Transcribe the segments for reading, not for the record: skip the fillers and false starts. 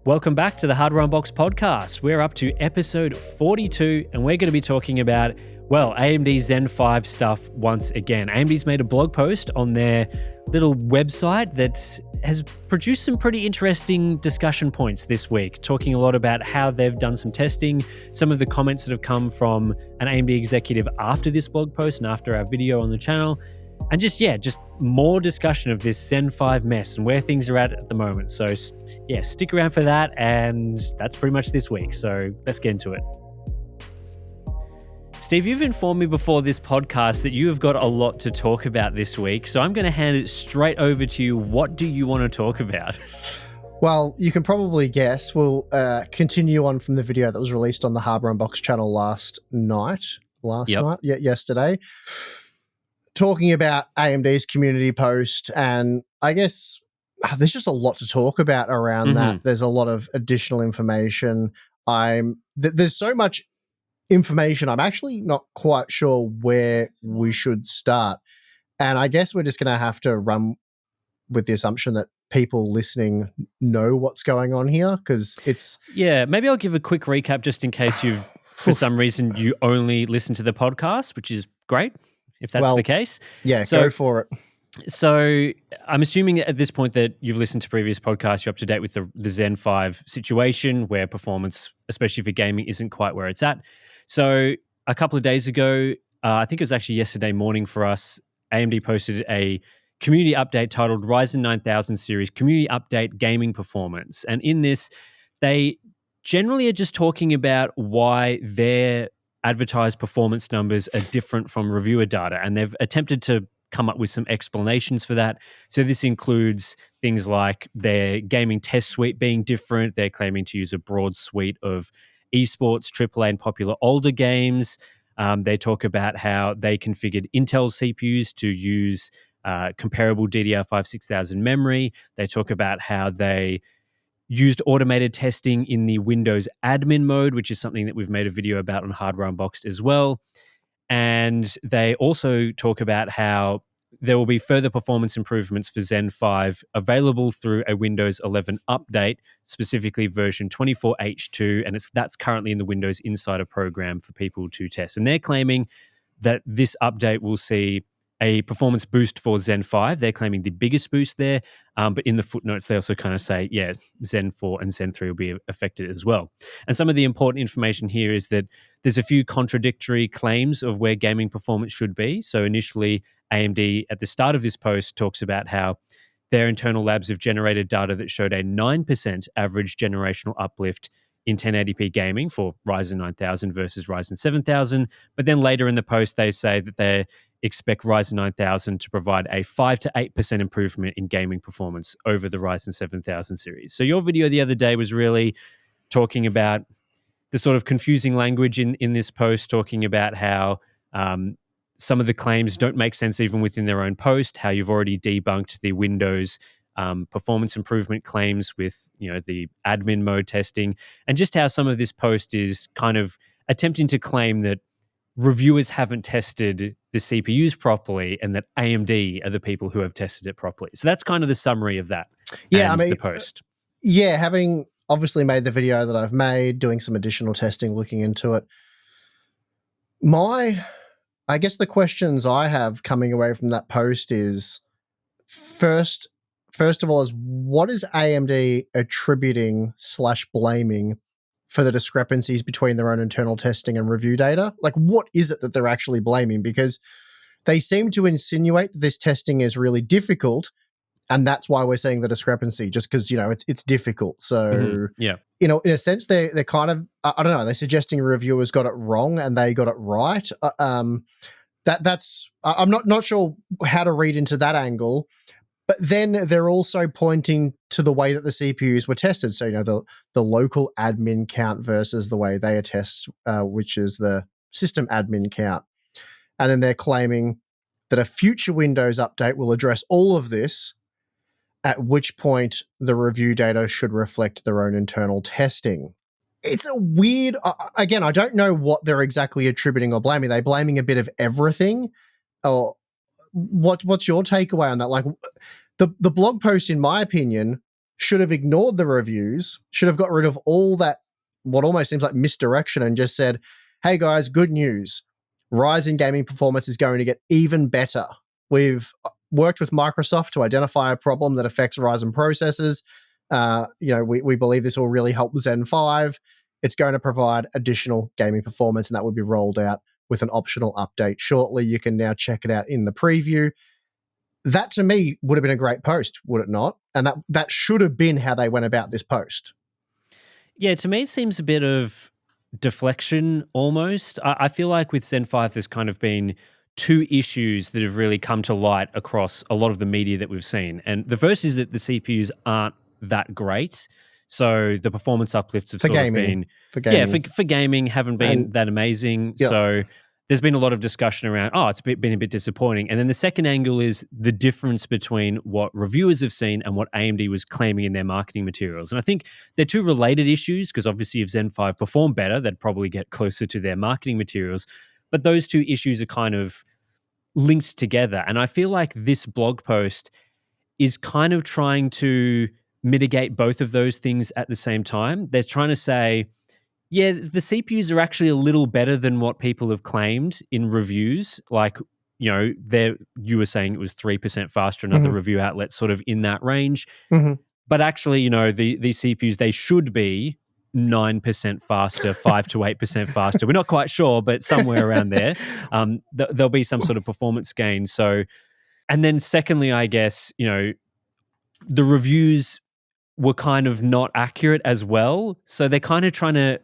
Welcome back to the Hardware Unboxed podcast. We're up to episode 42, and we're going to be talking about, well, AMD Zen 5 stuff once again. AMD's made a blog post on their little website that has produced some pretty interesting discussion points this week, talking a lot about how they've done some testing, some of the comments that have come from an AMD executive after this blog post and after our video on the channel, and just more discussion of this Zen 5 mess and where things are at the moment. So yeah, stick around for that, and that's pretty much this week. So let's get into it. Steve, you've informed me before this podcast that you have got a lot to talk about this week, so I'm going to hand it straight over to you. What do you want to talk about? Well, you can probably guess. We'll continue on from the video that was released on the Hardware Unboxed channel yesterday, talking about AMD's community post, and I guess there's just a lot to talk about around that. There's a lot of additional information. There's so much information, I'm actually not quite sure where we should start. And I guess we're just going to have to run with the assumption that people listening know what's going on here, because it's... Yeah, maybe I'll give a quick recap just in case you've, for some reason, you only listen to the podcast, which is great, if that's the case. Yeah, so, go for it. So I'm assuming at this point that you've listened to previous podcasts, you're up to date with the Zen 5 situation, where performance, especially for gaming, isn't quite where it's at. So a couple of days ago, I think it was actually yesterday morning for us, AMD posted a community update titled Ryzen 9000 Series Community Update Gaming Performance. And in this, they generally are just talking about why their advertised performance numbers are different from reviewer data. And they've attempted to come up with some explanations for that. So this includes things like their gaming test suite being different. They're claiming to use a broad suite of esports, AAA, and popular older games. They talk about how they configured Intel CPUs to use comparable DDR5 6000 memory. They talk about how they used automated testing in the Windows admin mode, which is something that we've made a video about on Hardware Unboxed as well. And they also talk about how there will be further performance improvements for Zen 5 available through a Windows 11 update, specifically version 24H2, and that's currently in the Windows Insider program for people to test. And they're claiming that this update will see a performance boost for Zen 5. They're claiming the biggest boost there, but in the footnotes, they also kind of say, Zen 4 and Zen 3 will be affected as well. And some of the important information here is that there's a few contradictory claims of where gaming performance should be. So initially, AMD at the start of this post talks about how their internal labs have generated data that showed a 9% average generational uplift in 1080p gaming for Ryzen 9000 versus Ryzen 7000. But then later in the post, they say that they expect Ryzen 9000 to provide a 5 to 8% improvement in gaming performance over the Ryzen 7000 series. So your video the other day was really talking about the sort of confusing language in this post, talking about how some of the claims don't make sense even within their own post, how you've already debunked the Windows performance improvement claims with the admin mode testing, and just how some of this post is kind of attempting to claim that reviewers haven't tested the CPUs properly and that AMD are the people who have tested it properly. So that's kind of the summary of that. Yeah, the post. Yeah, having obviously made the video that I've made, doing some additional testing, looking into it, I guess the questions I have coming away from that post is, first of all, is what is AMD attributing / blaming for the discrepancies between their own internal testing and review data? Like, what is it that they're actually blaming? Because they seem to insinuate that this testing is really difficult, and that's why we're seeing the discrepancy, just because, it's difficult. So, in a sense, they're kind of, I don't know, they're suggesting reviewers got it wrong and they got it right. That's I'm not sure how to read into that angle. But then they're also pointing to the way that the CPUs were tested. So, the local admin count versus the way they are tested, which is the system admin count. And then they're claiming that a future Windows update will address all of this, at which point the review data should reflect their own internal testing. It's a weird, again, I don't know what they're exactly attributing or blaming. Are they blaming a bit of everything? Or what's your takeaway on that? Like, the blog post, in my opinion, should have ignored the reviews, should have got rid of all that, what almost seems like misdirection, and just said, hey guys, good news. Rise in gaming performance is going to get even better. We've worked with Microsoft to identify a problem that affects Ryzen processors. We believe this will really help Zen 5. It's going to provide additional gaming performance, and that will be rolled out with an optional update shortly. You can now check it out in the preview. That, to me, would have been a great post, would it not? And that should have been how they went about this post. Yeah, to me, it seems a bit of deflection almost. I feel like with Zen 5, there's kind of been two issues that have really come to light across a lot of the media that we've seen. And the first is that the CPUs aren't that great. So the performance uplifts have been... For gaming haven't been that amazing. Yep. So there's been a lot of discussion around, it's been a bit disappointing. And then the second angle is the difference between what reviewers have seen and what AMD was claiming in their marketing materials. And I think they're two related issues, because obviously if Zen 5 performed better, they'd probably get closer to their marketing materials. But those two issues are kind of linked together. And I feel like this blog post is kind of trying to mitigate both of those things at the same time. They're trying to say, yeah, the CPUs are actually a little better than what people have claimed in reviews. Like, you were saying it was 3% faster, another review outlet sort of in that range. Mm-hmm. But actually, these CPUs, they should be 9% faster, 5 to 8% faster. We're not quite sure, but somewhere around there. There'll be some sort of performance gain. So, and then secondly, I guess, the reviews were kind of not accurate as well. So they're kind of trying to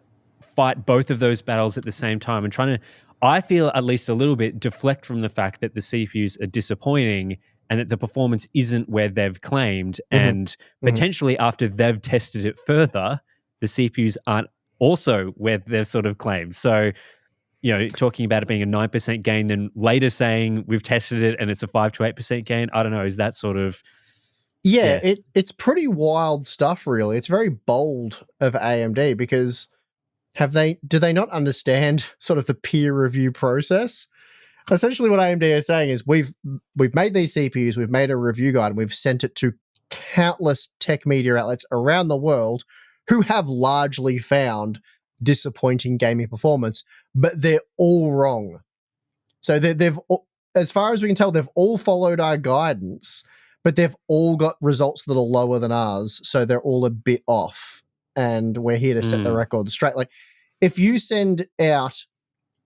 fight both of those battles at the same time and trying to, I feel at least a little bit, deflect from the fact that the CPUs are disappointing and that the performance isn't where they've claimed. And potentially after they've tested it further, the CPUs aren't also where they've sort of claimed. So, talking about it being a 9% gain, then later saying we've tested it and it's a 5 to 8% gain. I don't know. Is that sort of... Yeah. It's pretty wild stuff, really. It's very bold of AMD, because do they not understand sort of the peer review process? Essentially what AMD is saying is we've made these CPUs, we've made a review guide, and we've sent it to countless tech media outlets around the world who have largely found disappointing gaming performance, but they're all wrong. So they've, as far as we can tell, they've all followed our guidance, but they've all got results that are lower than ours, so they're all a bit off. And we're here to set the record straight. Like, if you send out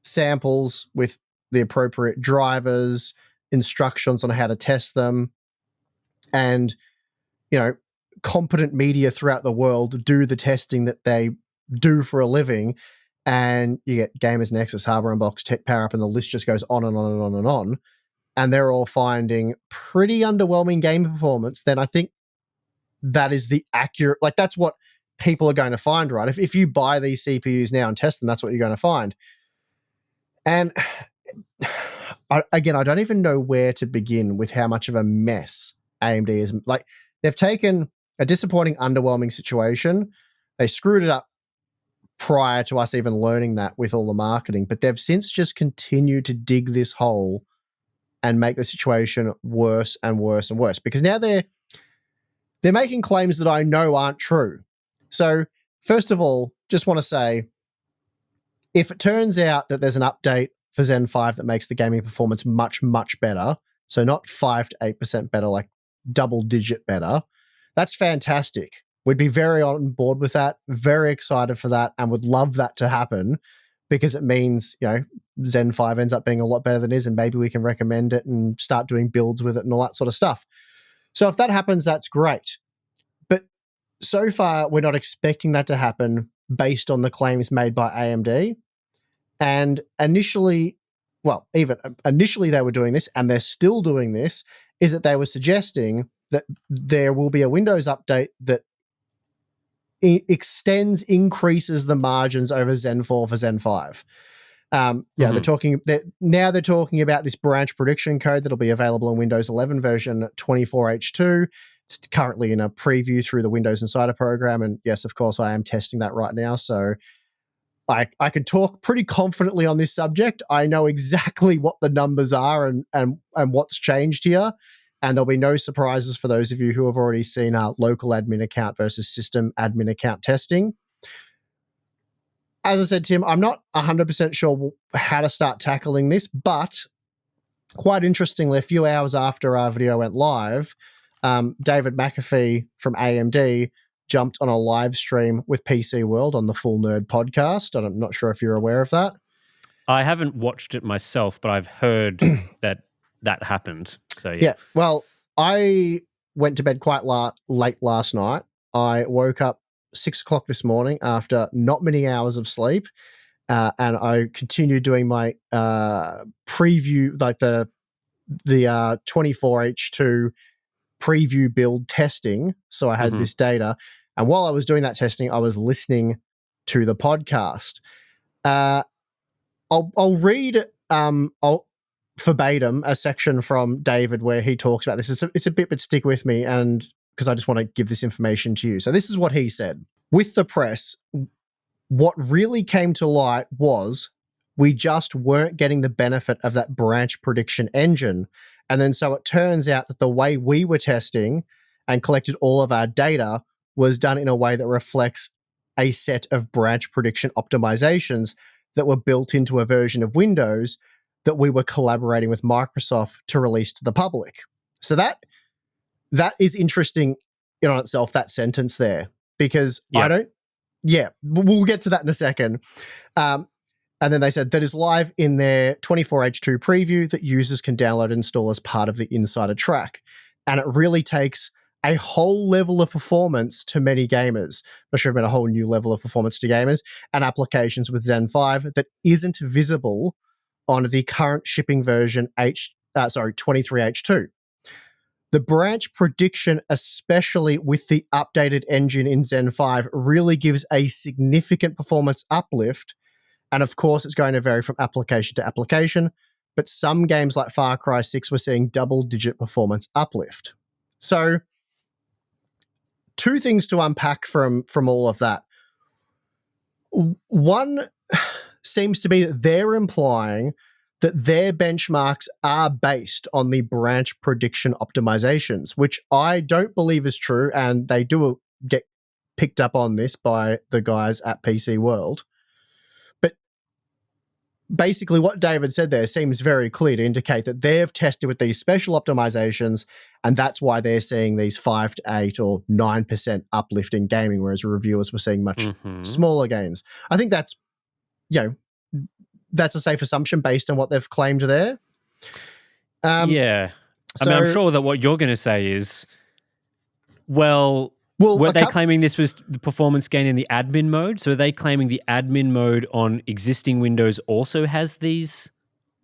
samples with the appropriate drivers, instructions on how to test them, and, competent media throughout the world do the testing that they do for a living, and you get Gamers Nexus, Harbor Unbox, Tech Power Up, and the list just goes on and on and on and on, and they're all finding pretty underwhelming game performance, then I think that is the accurate, like, that's what people are going to find, right? If you buy these CPUs now and test them, that's what you're going to find. And I don't even know where to begin with how much of a mess AMD is. Like, they've taken a disappointing, underwhelming situation, they screwed it up prior to us even learning that with all the marketing, but they've since just continued to dig this hole and make the situation worse and worse and worse, because now they're making claims that I know aren't true. So, first of all, just want to say, if it turns out that there's an update for Zen 5 that makes the gaming performance much, much better, so not 5 to 8% better, like double-digit better, that's fantastic. We'd be very on board with that, very excited for that, and would love that to happen, because it means, Zen 5 ends up being a lot better than it is, and maybe we can recommend it and start doing builds with it and all that sort of stuff. So if that happens, that's great. But so far, we're not expecting that to happen based on the claims made by AMD. And initially they were doing this, and they're still doing this, is that they were suggesting that there will be a Windows update that increases the margins over Zen 4 for Zen 5. They're talking about this branch prediction code that'll be available in Windows 11 version 24H2. It's currently in a preview through the Windows Insider program, and yes, of course, I am testing that right now. So I can talk pretty confidently on this subject. I know exactly what the numbers are and what's changed here, And there'll be no surprises for those of you who have already seen our local admin account versus system admin account testing. As I said, Tim, I'm not 100% sure how to start tackling this, but quite interestingly, a few hours after our video went live, David McAfee from AMD jumped on a live stream with PC World on the Full Nerd podcast. I'm not sure if you're aware of that. I haven't watched it myself, but I've heard that happened. So Yeah. Well, I went to bed quite late last night. I woke up 6 o'clock this morning after not many hours of sleep, and I continued doing my preview, like the 24H2 preview build testing. So I had this data, and while I was doing that testing, I was listening to the podcast. I'll read verbatim a section from David where he talks about this. It's a bit, but stick with me, and because I just want to give this information to you. So this is what he said. With the press, what really came to light was we just weren't getting the benefit of that branch prediction engine. And then so it turns out that the way we were testing and collected all of our data was done in a way that reflects a set of branch prediction optimizations that were built into a version of Windows that we were collaborating with Microsoft to release to the public. So that is interesting in on itself, that sentence there, because we'll get to that in a second. And then they said that is live in their 24H2 preview that users can download and install as part of the insider track. And it really takes a whole level of performance to many gamers. Not sure about a whole new level of performance to gamers and applications with Zen 5 that isn't visible on the current shipping version 23H2. The branch prediction, especially with the updated engine in Zen 5, really gives a significant performance uplift. And of course, it's going to vary from application to application, but some games like Far Cry 6 were seeing double-digit performance uplift. So, two things to unpack from all of that. One seems to be that they're implying that their benchmarks are based on the branch prediction optimizations, which I don't believe is true, and they do get picked up on this by the guys at PC World. But basically what David said there seems very clear to indicate that they've tested with these special optimizations, and that's why they're seeing these 5 to 8 or 9% uplift in gaming, whereas reviewers were seeing much smaller gains. I think that's, that's a safe assumption based on what they've claimed there. I mean, I'm sure that what you're going to say is, were they claiming this was the performance gain in the admin mode? So are they claiming the admin mode on existing Windows also has these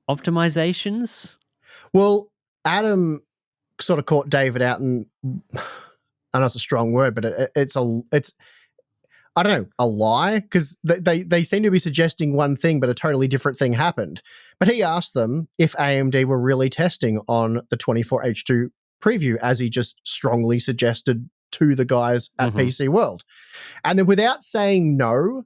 optimizations? Well, Adam sort of caught David out, and I know it's a strong word, but it's I don't know, a lie, because they seem to be suggesting one thing, but a totally different thing happened. But he asked them if AMD were really testing on the 24H2 preview, as he just strongly suggested to the guys at PC World. And then without saying no,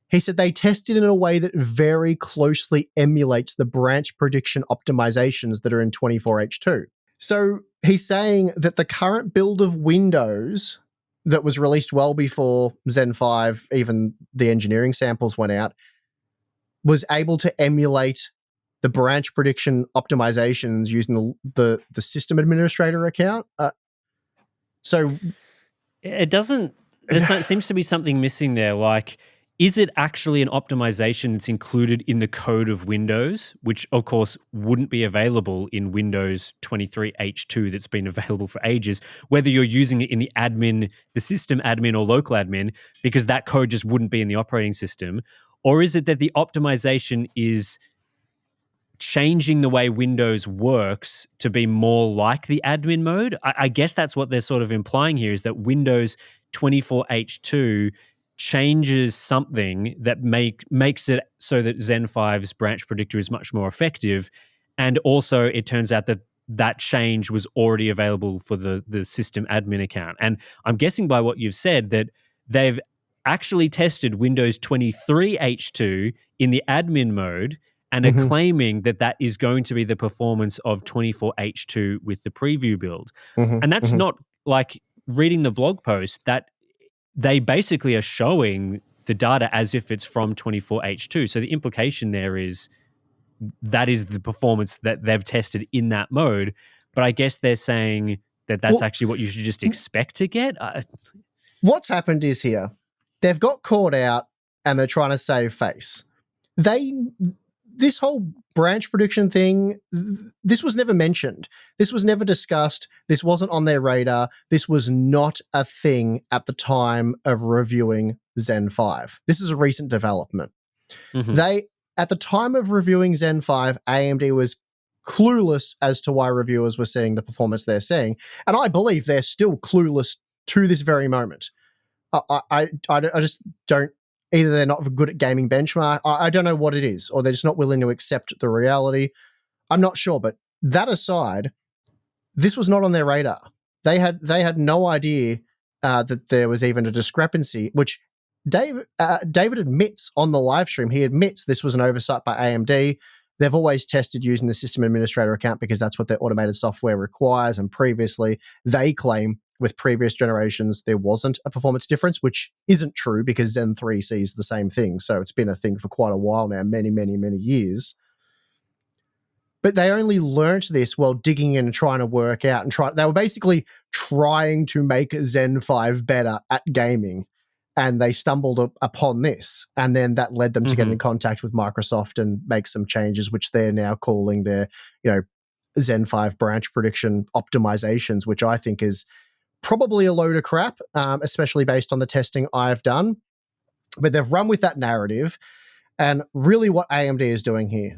he said they tested in a way that very closely emulates the branch prediction optimizations that are in 24H2. So he's saying that the current build of Windows that was released well before Zen 5, even the engineering samples went out, was able to emulate the branch prediction optimizations using the system administrator account. So it doesn't, there seems to be something missing there. Like, is it actually an optimization that's included in the code of Windows, which of course wouldn't be available in Windows 23H2 that's been available for ages, whether you're using it in the admin, the system admin or local admin, because that code just wouldn't be in the operating system? Or is it that the optimization is changing the way Windows works to be more like the admin mode? I guess that's what they're sort of implying here, is that Windows 24H2 changes something that makes it so that Zen 5's branch predictor is much more effective. And also it turns out that that change was already available for the system admin account. And I'm guessing by what you've said that they've actually tested Windows 23H2 in the admin mode, and are claiming that that is going to be the performance of 24H2 with the preview build. And that's not like reading the blog post, that they basically are showing the data as if it's from 24H2. So the implication there is that is the performance that they've tested in that mode. But I guess they're saying that that's actually what you should just expect to get. What's happened is here, they've got caught out and they're trying to save face. This whole branch prediction thing, this was never mentioned. This was never discussed. This wasn't on their radar. This was not a thing at the time of reviewing Zen 5. This is a recent development. At the time of reviewing Zen 5, AMD was clueless as to why reviewers were seeing the performance they're seeing. And I believe they're still clueless to this very moment. I just don't, either they're not good at gaming benchmark, I don't know what it is, or they're just not willing to accept the reality. I'm not sure, but that aside, this was not on their radar. They had no idea that there was even a discrepancy, which David admits on the live stream. He admits this was an oversight by AMD. They've always tested using the system administrator account because that's what their automated software requires. And previously, they claim with previous generations, there wasn't a performance difference, which isn't true because Zen 3 sees the same thing. So it's been a thing for quite a while now, many, many, many years. But they only learnt this while digging in and trying to work out they were basically trying to make Zen 5 better at gaming. And they stumbled upon this. And then that led them to get in contact with Microsoft and make some changes, which they're now calling their, Zen 5 branch prediction optimizations, which I think is probably a load of crap, especially based on the testing I've done. But they've run with that narrative. And really what AMD is doing here,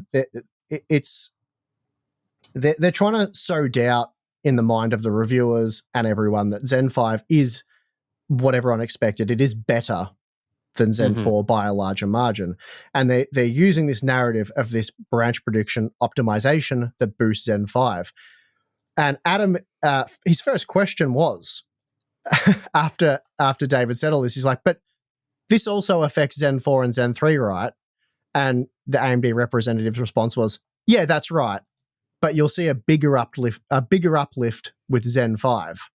they're trying to sow doubt in the mind of the reviewers and everyone that Zen 5 is what everyone expected. It is better than Zen 4 by a larger margin. And they're using this narrative of this branch prediction optimization that boosts Zen 5. And Adam, his first question was, after David said all this, he's like, but this also affects Zen 4 and Zen 3, right? And the AMD representative's response was, yeah, that's right. But you'll see a bigger uplift with Zen 5,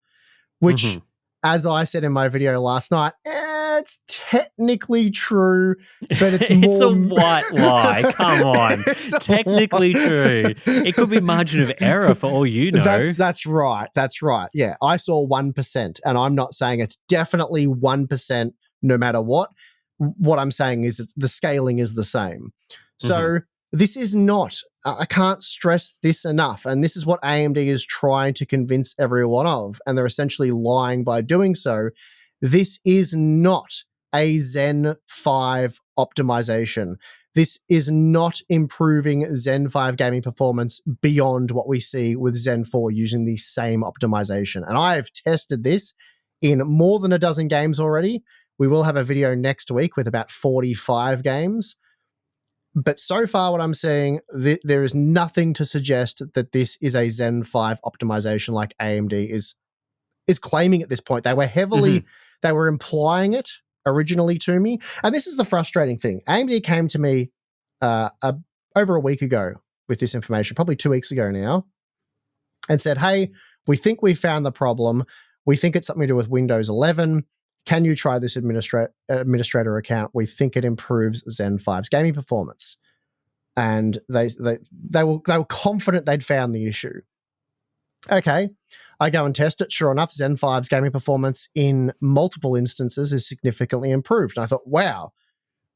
which, as I said in my video last night, it's technically true, but it's more... It's a white lie. Come on. Technically true. It could be margin of error for all you know. That's right. That's right. Yeah, I saw 1%, and I'm not saying it's definitely 1% no matter what. What I'm saying is the scaling is the same. So this is not... I can't stress this enough, and this is what AMD is trying to convince everyone of, and they're essentially lying by doing so. This is not a Zen 5 optimization. This is not improving Zen 5 gaming performance beyond what we see with Zen 4 using the same optimization. And I have tested this in more than a dozen games already. We will have a video next week with about 45 games. But so far what I'm saying, there is nothing to suggest that this is a Zen 5 optimization like AMD is claiming at this point. They were they were implying it originally to me. And this is the frustrating thing. AMD came to me over a week ago with this information, probably 2 weeks ago now, and said, hey, we think we found the problem. We think it's something to do with Windows 11. Can you try this administrator account? We think it improves Zen 5's gaming performance. And they were confident they'd found the issue. Okay, I go and test it. Sure enough, Zen 5's gaming performance in multiple instances is significantly improved. And I thought, wow,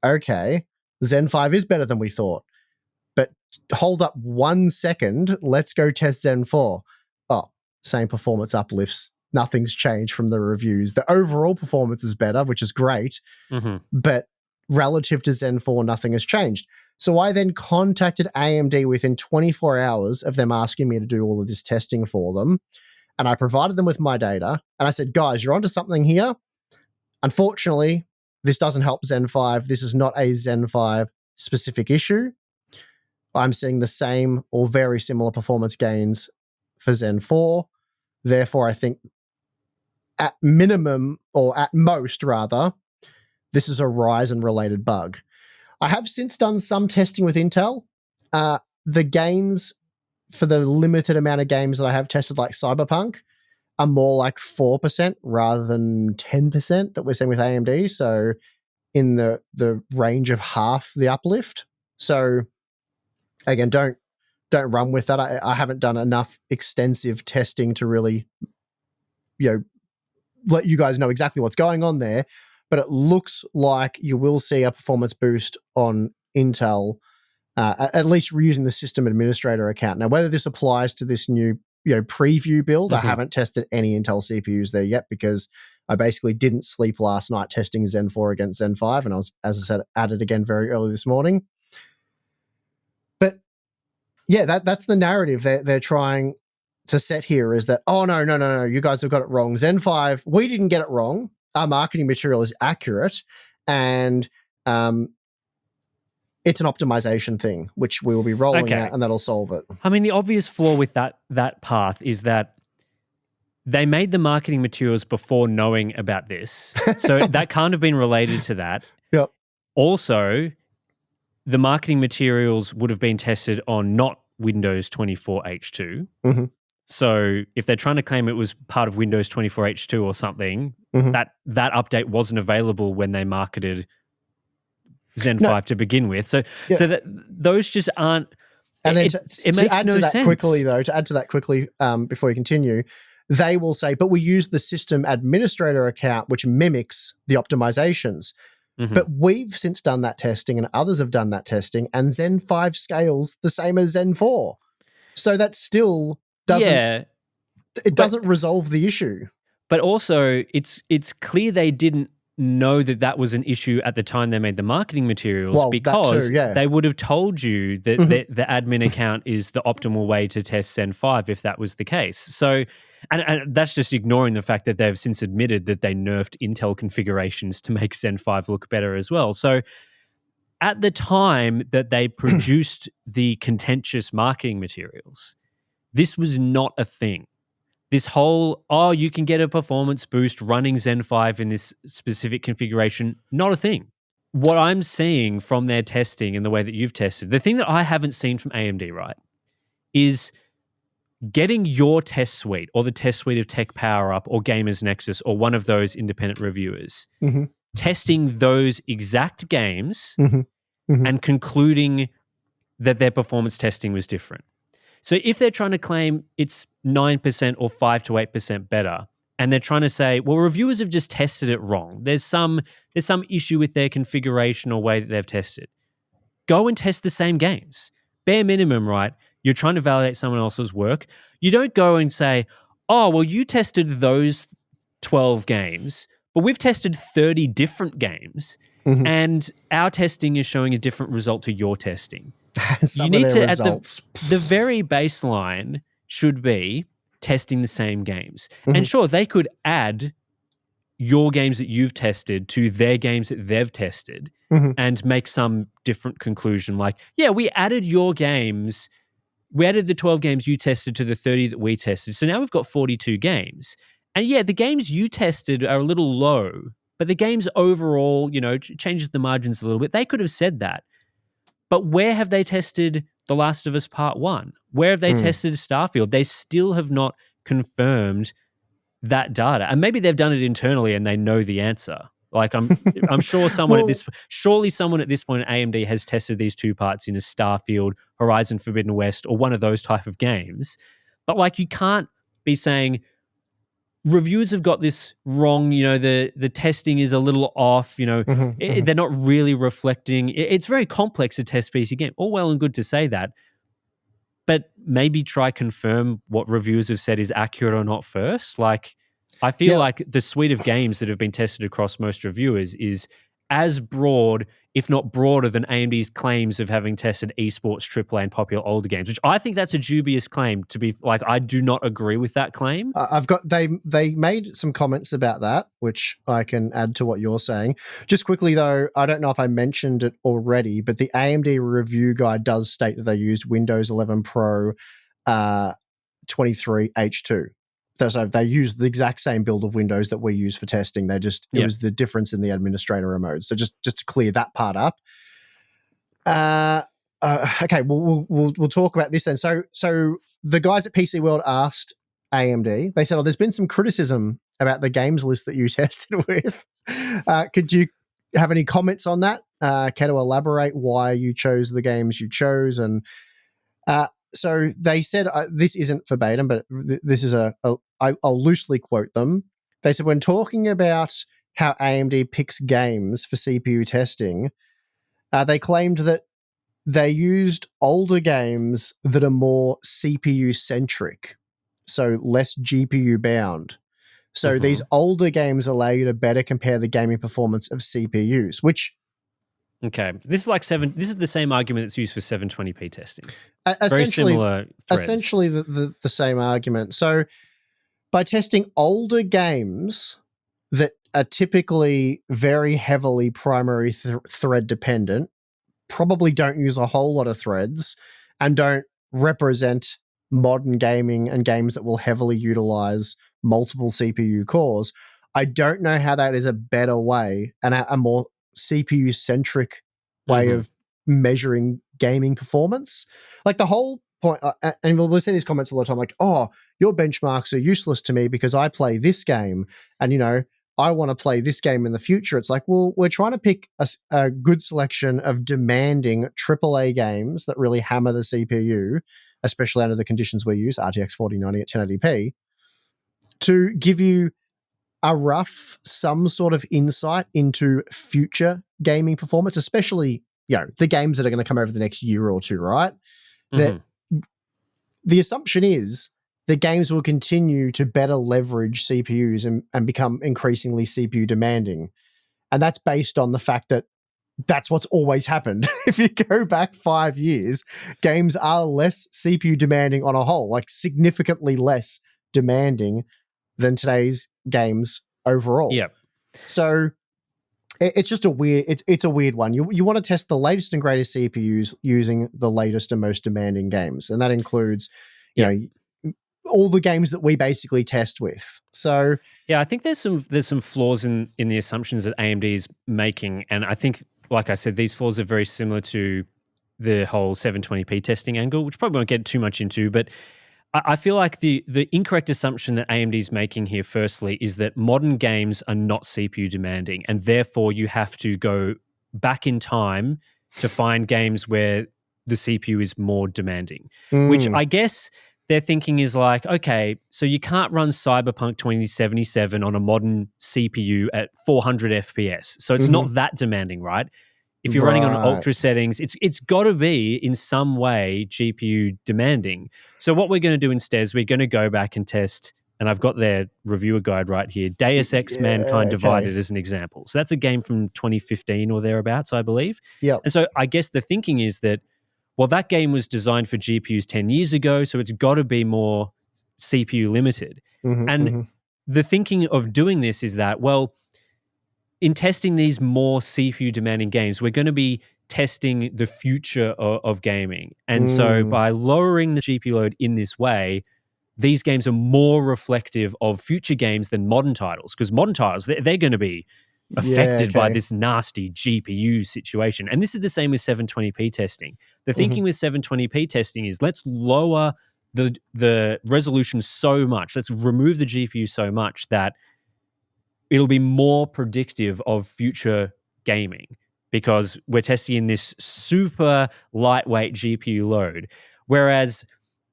okay, Zen 5 is better than we thought. But hold up 1 second, let's go test Zen 4. Oh, same performance uplifts. Nothing's changed from the reviews. The overall performance is better, which is great, but relative to Zen 4, nothing has changed. So I then contacted AMD within 24 hours of them asking me to do all of this testing for them, and I provided them with my data, and I said, guys, you're onto something here. Unfortunately, this doesn't help Zen 5. This is not a Zen 5 specific issue. I'm seeing the same or very similar performance gains for Zen 4. Therefore, I think at minimum, or at most rather, this is a Ryzen related bug. I have since done some testing with Intel, The gains for the limited amount of games that I have tested, like Cyberpunk, are more like 4% rather than 10% that we're seeing with AMD. So in the range of half the uplift. So again, don't run with that. I haven't done enough extensive testing to really, let you guys know exactly what's going on there. But it looks like you will see a performance boost on Intel, at least using the system administrator account. Now, whether this applies to this new preview build, I haven't tested any Intel CPUs there yet because I basically didn't sleep last night testing Zen 4 against Zen 5, and I was, as I said, at it again very early this morning. But yeah, that's the narrative they're trying to set here, is that, oh, no, you guys have got it wrong. Zen 5, we didn't get it wrong. Our marketing material is accurate, and it's an optimization thing, which we will be rolling out, and that'll solve it. I mean, the obvious flaw with that path is that they made the marketing materials before knowing about this. So that can't have been related to that. Yep. Also, the marketing materials would have been tested on not Windows 24 H2. Mm-hmm. So if they're trying to claim it was part of Windows 24 H2 or something, that update wasn't available when they marketed Zen 5 to begin with. So that those just aren't. And then it makes add no to that sense. quickly, though, before we continue, they will say, but we use the system administrator account, which mimics the optimizations. Mm-hmm. But we've since done that testing, and others have done that testing, and Zen 5 scales the same as Zen 4. So that still doesn't doesn't resolve the issue. But also, it's clear they didn't know that was an issue at the time they made the marketing materials, because they would have told you that the admin account is the optimal way to test Zen 5 if that was the case. So, and that's just ignoring the fact that they've since admitted that they nerfed Intel configurations to make Zen 5 look better as well. So at the time that they produced the contentious marketing materials, this was not a thing. This whole, you can get a performance boost running Zen 5 in this specific configuration, not a thing. What I'm seeing from their testing and the way that you've tested, the thing that I haven't seen from AMD, right, is getting your test suite or the test suite of Tech Power Up or Gamers Nexus or one of those independent reviewers, testing those exact games and concluding that their performance testing was different. So if they're trying to claim it's 9% or 5 to 8% better, and they're trying to say, well, reviewers have just tested it wrong, there's some issue with their configuration or way that they've tested, go and test the same games. Bare minimum, right? You're trying to validate someone else's work. You don't go and say, oh, well, you tested those 12 games, but we've tested 30 different games, and our testing is showing a different result to your testing. You need to, at the very baseline should be testing the same games. And sure, they could add your games that you've tested to their games that they've tested and make some different conclusion. Like, yeah, we added your games, we added the 12 games you tested to the 30 that we tested. So now we've got 42 games. And yeah, the games you tested are a little low, but the games overall, changes the margins a little bit. They could have said that. But where have they tested The Last of Us Part 1? Where have they tested Starfield? They still have not confirmed that data. And maybe they've done it internally and they know the answer. Like I'm sure someone at this point at AMD has tested these two parts in a Starfield, Horizon Forbidden West, or one of those type of games. But like, you can't be saying reviewers have got this wrong, the testing is a little off, they're not really reflecting. It's very complex to test PC game. All well and good to say that, but maybe try confirm what reviewers have said is accurate or not first. Like, I feel like the suite of games that have been tested across most reviewers is as broad, if not broader, than AMD's claims of having tested esports, AAA, and popular older games, which I think that's a dubious claim to be. Like, I do not agree with that claim. They made some comments about that, which I can add to what you're saying. Just quickly, though, I don't know if I mentioned it already, but the AMD review guide does state that they used Windows 11 Pro 23 H2. So they used the exact same build of Windows that we use for testing. It was the difference in the administrator mode. So just to clear that part up. okay, we'll talk about this then. So the guys at PC World asked AMD. They said, "Oh, there's been some criticism about the games list that you tested with. Could you have any comments on that? Care to elaborate why you chose the games you chose?" And so they said, this isn't verbatim, but this is I'll loosely quote them. They said, when talking about how AMD picks games for CPU testing, they claimed that they used older games that are more CPU centric, so less GPU bound. So these older games allow you to better compare the gaming performance of CPUs, which Okay, this is the same argument that's used for 720p testing. Very essentially, similar threads. essentially the same argument. So by testing older games that are typically very heavily primary thread dependent, probably don't use a whole lot of threads, and don't represent modern gaming and games that will heavily utilize multiple CPU cores, I don't know how that is a better way and a more CPU centric way of measuring gaming performance. Like the whole point, and we'll see these comments all the time, like, "Oh, your benchmarks are useless to me because I play this game, and I want to play this game in the future." It's like, well, we're trying to pick a good selection of demanding AAA games that really hammer the CPU, especially under the conditions we use, RTX 4090 at 1080p, to give you a rough, some sort of insight into future gaming performance, especially, the games that are going to come over the next year or two, right? That the assumption is the games will continue to better leverage CPUs and become increasingly CPU demanding. And that's based on the fact that that's what's always happened. If you go back 5 years, games are less CPU demanding on a whole, like significantly less demanding than today's games overall. Yeah. So it's just a weird, it's a weird one. You want to test the latest and greatest CPUs using the latest and most demanding games. And that includes, all the games that we basically test with. So yeah, I think there's some flaws in the assumptions that AMD is making, and I think, like I said, these flaws are very similar to the whole 720p testing angle, which probably won't get too much into. But I feel like the incorrect assumption that AMD is making here, firstly, is that modern games are not CPU demanding, and therefore you have to go back in time to find games where the CPU is more demanding, which I guess their thinking is like, okay, so you can't run Cyberpunk 2077 on a modern CPU at 400 FPS. So it's not that demanding, right? If you're running on ultra settings, it's got to be in some way GPU demanding. So what we're going to do instead is we're going to go back and test, and I've got their reviewer guide right here, Deus Ex Mankind Divided as an example. So that's a game from 2015 or thereabouts, I believe. Yep. And so I guess the thinking is that, well, that game was designed for GPUs 10 years ago, so it's got to be more CPU limited. The thinking of doing this is that, well, in testing these more CPU demanding games, we're going to be testing the future of gaming. And so by lowering the GPU load in this way, these games are more reflective of future games than modern titles, because modern titles, they're going to be affected by this nasty GPU situation. And this is the same with 720p testing. The thinking with 720p testing is, let's lower the resolution so much, let's remove the GPU so much that it'll be more predictive of future gaming, because we're testing in this super lightweight GPU load. Whereas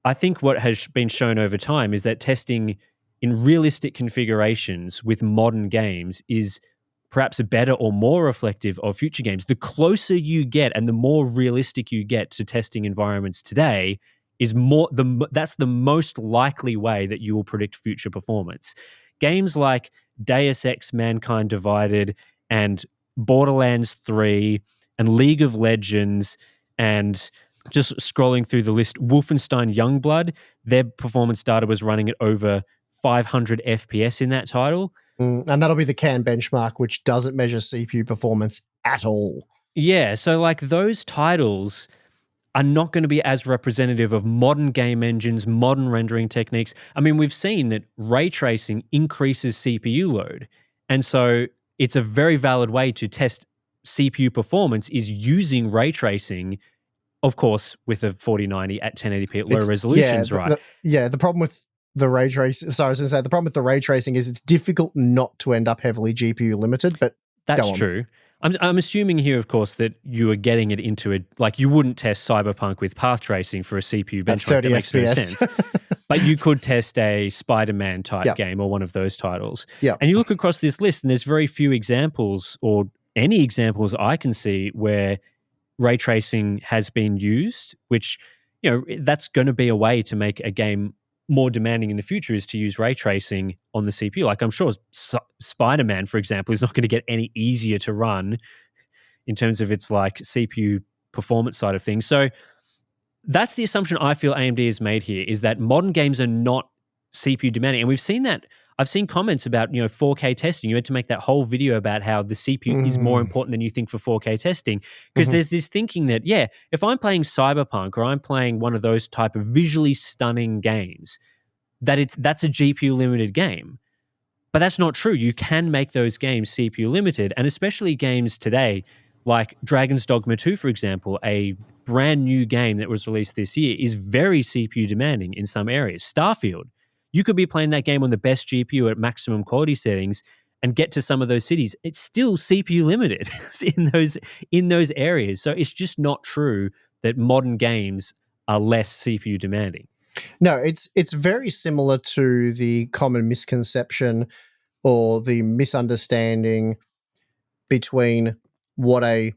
I think what has been shown over time is that testing in realistic configurations with modern games is perhaps better or more reflective of future games. The closer you get and the more realistic you get to testing environments today is that's the most likely way that you will predict future performance. Games like Deus Ex Mankind Divided and Borderlands 3 and League of Legends, and just scrolling through the list, Wolfenstein Youngblood, their performance data was running at over 500 FPS in that title. And that'll be the CAN benchmark, which doesn't measure CPU performance at all. Yeah, so like those titles are not going to be as representative of modern game engines, modern rendering techniques. I mean, we've seen that ray tracing increases CPU load. And so it's a very valid way to test CPU performance, is using ray tracing Of course, with a 4090 at 1080p at low It's resolutions, right? The problem with the ray tracing. Sorry, I was going to say the problem with the ray tracing is it's difficult not to end up heavily GPU limited. But That's go on. true. I'm assuming here, of course, that you are getting it into a, like, you wouldn't test Cyberpunk with path tracing for a CPU At benchmark. 30 That makes FPS. no sense. But you could test a Spider-Man type Yep. game or one of those titles. Yep. And you look across this list, and there's very few examples, or any examples I can see, where ray tracing has been used, which, you know, that's going to be a way to make a game more demanding in the future, is to use ray tracing on the CPU. Like, I'm sure Spider-Man, for example, is not going to get any easier to run in terms of its like CPU performance side of things. So that's the assumption I feel AMD has made here, is that modern games are not CPU demanding. And we've seen that. I've seen comments about, 4K testing. You had to make that whole video about how the CPU is more important than you think for 4K testing, because there's this thinking that, yeah, if I'm playing Cyberpunk or I'm playing one of those type of visually stunning games, that's a GPU limited game. But that's not true. You can make those games CPU limited, and especially games today like Dragon's Dogma 2, for example, a brand new game that was released this year, is very CPU demanding in some areas. Starfield, you could be playing that game on the best GPU at maximum quality settings and get to some of those cities. It's still CPU limited in those areas. So it's just not true that modern games are less CPU demanding. No, it's very similar to the common misconception or the misunderstanding between what a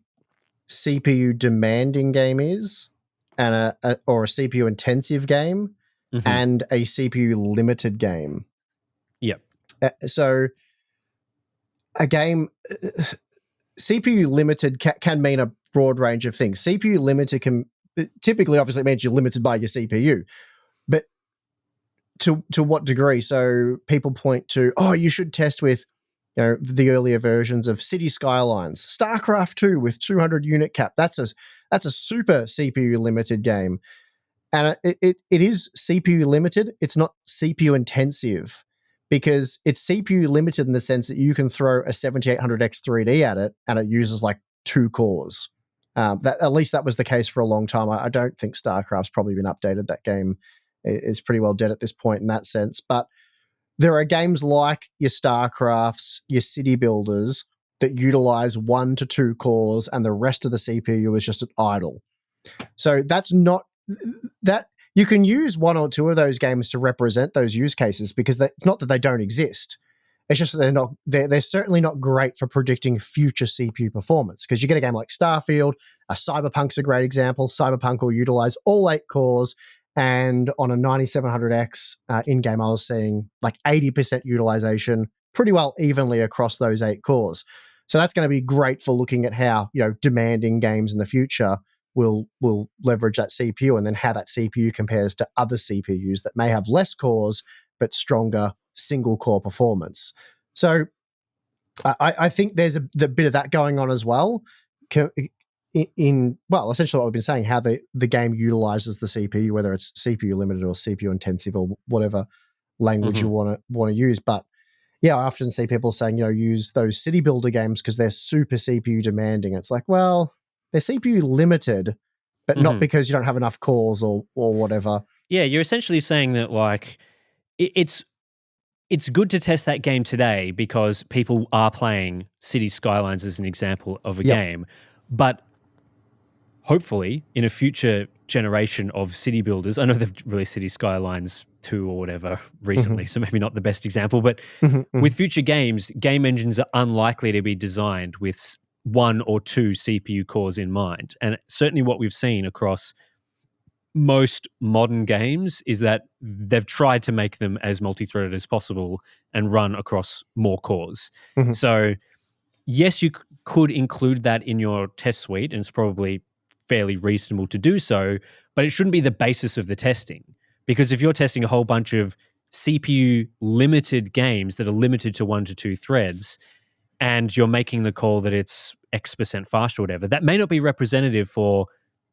CPU demanding game is and or a CPU intensive game and a CPU limited game. Yep. So a game CPU limited can mean a broad range of things. CPU limited can typically, obviously, means you're limited by your CPU, but to what degree? So people point to, you should test with the earlier versions of City Skylines, StarCraft 2 with 200 unit cap. That's a super CPU limited game, and it is CPU limited. It's not CPU intensive, because it's CPU limited in the sense that you can throw a 7800X 3D at it and it uses like 2 cores. At least that was the case for a long time. I don't think StarCraft's probably been updated. That game is pretty well dead at this point in that sense, but there are games like your StarCrafts, your city builders that utilize 1 to 2 cores and the rest of the CPU is just at idle. So that's not that you can use 1 or 2 of those games to represent those use cases, because it's not that they don't exist. It's just that they're certainly not great for predicting future CPU performance, because you get a game like Starfield, Cyberpunk's a great example. Cyberpunk will utilize all 8 cores, and on a 9700X in-game, I was seeing like 80% utilization pretty well evenly across those 8 cores. So that's going to be great for looking at how, demanding games in the future will leverage that CPU, and then how that CPU compares to other CPUs that may have less cores but stronger single-core performance. So I think there's the bit of that going on as well. Essentially what we've been saying, how the game utilizes the CPU, whether it's CPU limited or CPU intensive or whatever language you want to use. But yeah, I often see people saying, use those city builder games because they're super CPU demanding. It's like, well, they're CPU limited, but not because you don't have enough cores or whatever. Yeah, you're essentially saying that, like, it's good to test that game today because people are playing City Skylines as an example of a game, but hopefully in a future generation of city builders, I know they've released City Skylines 2 or whatever recently, so maybe not the best example, but with future games, game engines are unlikely to be designed with 1 or 2 CPU cores in mind. And certainly what we've seen across most modern games is that they've tried to make them as multi-threaded as possible and run across more cores. So yes, you could include that in your test suite, and it's probably fairly reasonable to do so, but it shouldn't be the basis of the testing. Because if you're testing a whole bunch of CPU limited games that are limited to 1 to 2 threads, and you're making the call that it's X% faster or whatever, that may not be representative for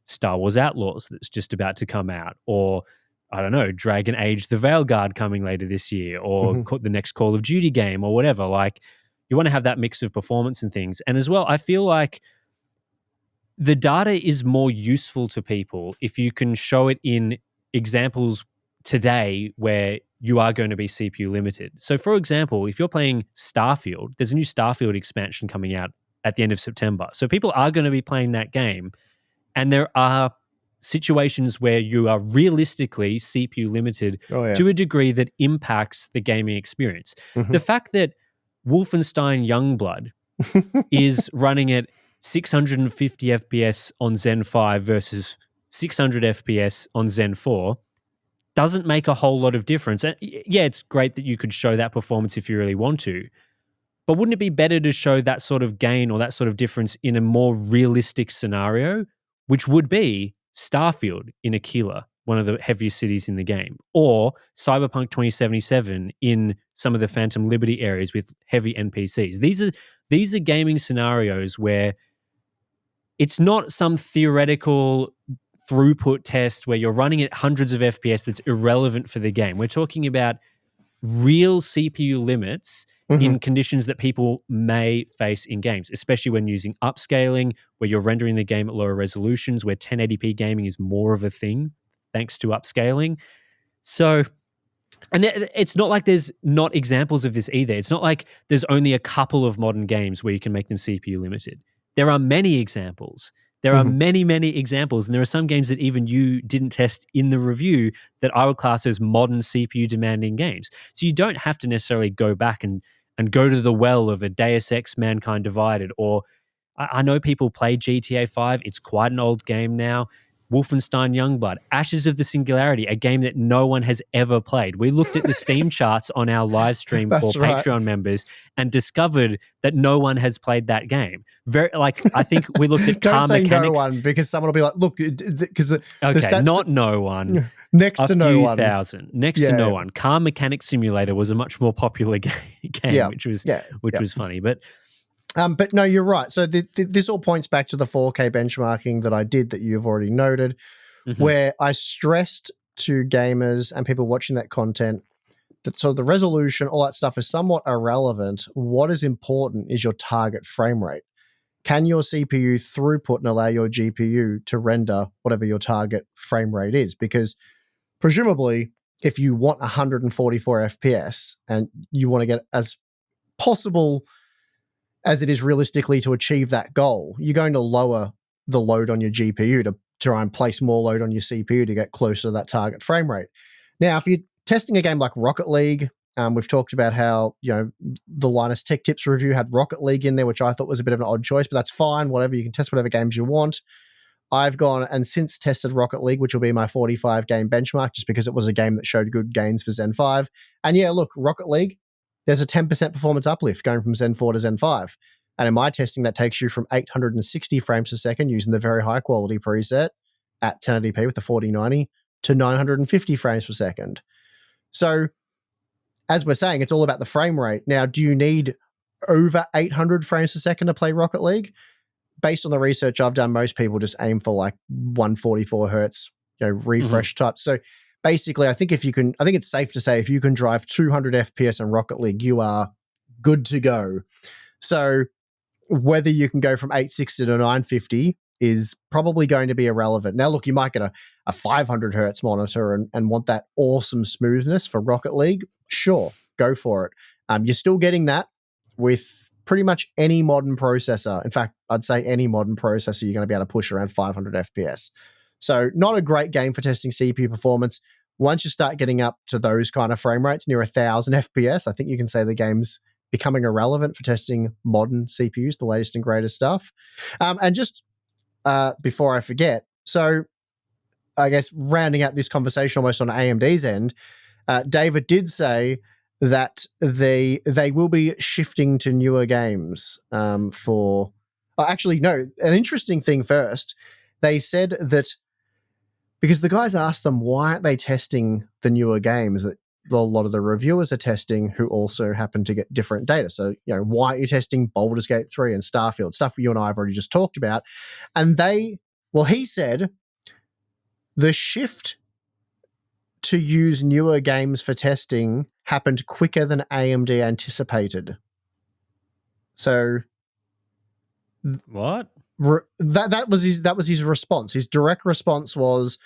Star Wars Outlaws that's just about to come out, or I don't know, Dragon Age the Veilguard coming later this year, or the next Call of Duty game or whatever. Like, you want to have that mix of performance and things. And as well, I feel like the data is more useful to people if you can show it in examples today where you are going to be CPU limited. So, for example, if you're playing Starfield, there's a new Starfield expansion coming out at the end of September. So, people are going to be playing that game, and there are situations where you are realistically CPU limited to a degree that impacts the gaming experience. Mhm. The fact that Wolfenstein Youngblood is running at 650 FPS on Zen 5 versus 600 FPS on Zen 4 doesn't make a whole lot of difference. And yeah, it's great that you could show that performance if you really want to, but wouldn't it be better to show that sort of gain or that sort of difference in a more realistic scenario, which would be Starfield in Aquila, one of the heaviest cities in the game, or Cyberpunk 2077 in some of the Phantom Liberty areas with heavy NPCs. These are gaming scenarios where it's not some theoretical throughput test where you're running at hundreds of FPS that's irrelevant for the game. We're talking about real CPU limits in conditions that people may face in games, especially when using upscaling, where you're rendering the game at lower resolutions, where 1080p gaming is more of a thing thanks to upscaling. So, and it's not like there's not examples of this either. It's not like there's only a couple of modern games where you can make them CPU limited. There are many examples. There are many, many examples. And there are some games that even you didn't test in the review that I would class as modern CPU demanding games. So you don't have to necessarily go back and go to the well of a Deus Ex Mankind Divided, or I know people play GTA 5. It's quite an old game now. Wolfenstein Youngblood, Ashes of the Singularity, a game that no one has ever played. We looked at the Steam charts on our live stream for Patreon members and discovered that no one has played that game. I think we looked at Don't car say mechanics. no one, because someone will be like, look, because the stats not no one. Next to no one. A few thousand. Next to no one. Car Mechanic Simulator was a much more popular game, which was funny. But no, you're right. So this all points back to the 4K benchmarking that I did that you've already noted, where I stressed to gamers and people watching that content that so the resolution, all that stuff is somewhat irrelevant. What is important is your target frame rate. Can your CPU throughput and allow your GPU to render whatever your target frame rate is? Because presumably, if you want 144 FPS and you want to get as possible as it is realistically to achieve that goal, you're going to lower the load on your GPU to try and place more load on your CPU to get closer to that target frame rate. Now, if you're testing a game like Rocket League, we've talked about how, the Linus Tech Tips review had Rocket League in there, which I thought was a bit of an odd choice, but that's fine. Whatever, you can test whatever games you want. I've gone and since tested Rocket League, which will be my 45 game benchmark, just because it was a game that showed good gains for Zen 5. And yeah, look, Rocket League, there's a 10% performance uplift going from Zen 4 to Zen 5. And in my testing, that takes you from 860 frames per second using the very high quality preset at 1080p with the 4090 to 950 frames per second. So as we're saying, it's all about the frame rate. Now, do you need over 800 frames per second to play Rocket League? Based on the research I've done, most people just aim for like 144 hertz, refresh type. So basically, I think it's safe to say if you can drive 200 FPS in Rocket League, you are good to go. So whether you can go from 860 to 950 is probably going to be irrelevant. Now, look, you might get a 500 hertz monitor and want that awesome smoothness for Rocket League. Sure, go for it. You're still getting that with pretty much any modern processor. In fact, I'd say any modern processor, you're going to be able to push around 500 FPS. So not a great game for testing CPU performance. Once you start getting up to those kind of frame rates, near 1,000 FPS, I think you can say the game's becoming irrelevant for testing modern CPUs, the latest and greatest stuff. And just before I forget, so I guess rounding out this conversation almost on AMD's end, David did say that they will be shifting to newer games for... actually, no, an interesting thing first. They said that because the guys asked them, why aren't they testing the newer games that a lot of the reviewers are testing who also happen to get different data? So, why aren't you testing Baldur's Gate 3 and Starfield, stuff you and I have already just talked about? And he said the shift to use newer games for testing happened quicker than AMD anticipated. So... What? that was his response. His direct response was